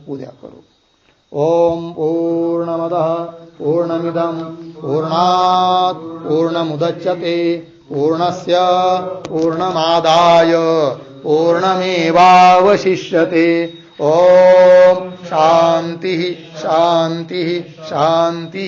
उद्या करू. ओम पूर्णमदः पूर्णमिदं पूर्णात् पूर्णमुदच्यते पूर्णस्य पूर्णमादाय पूर्णमेवावशिष्यते. ओम शांति शांति शांति.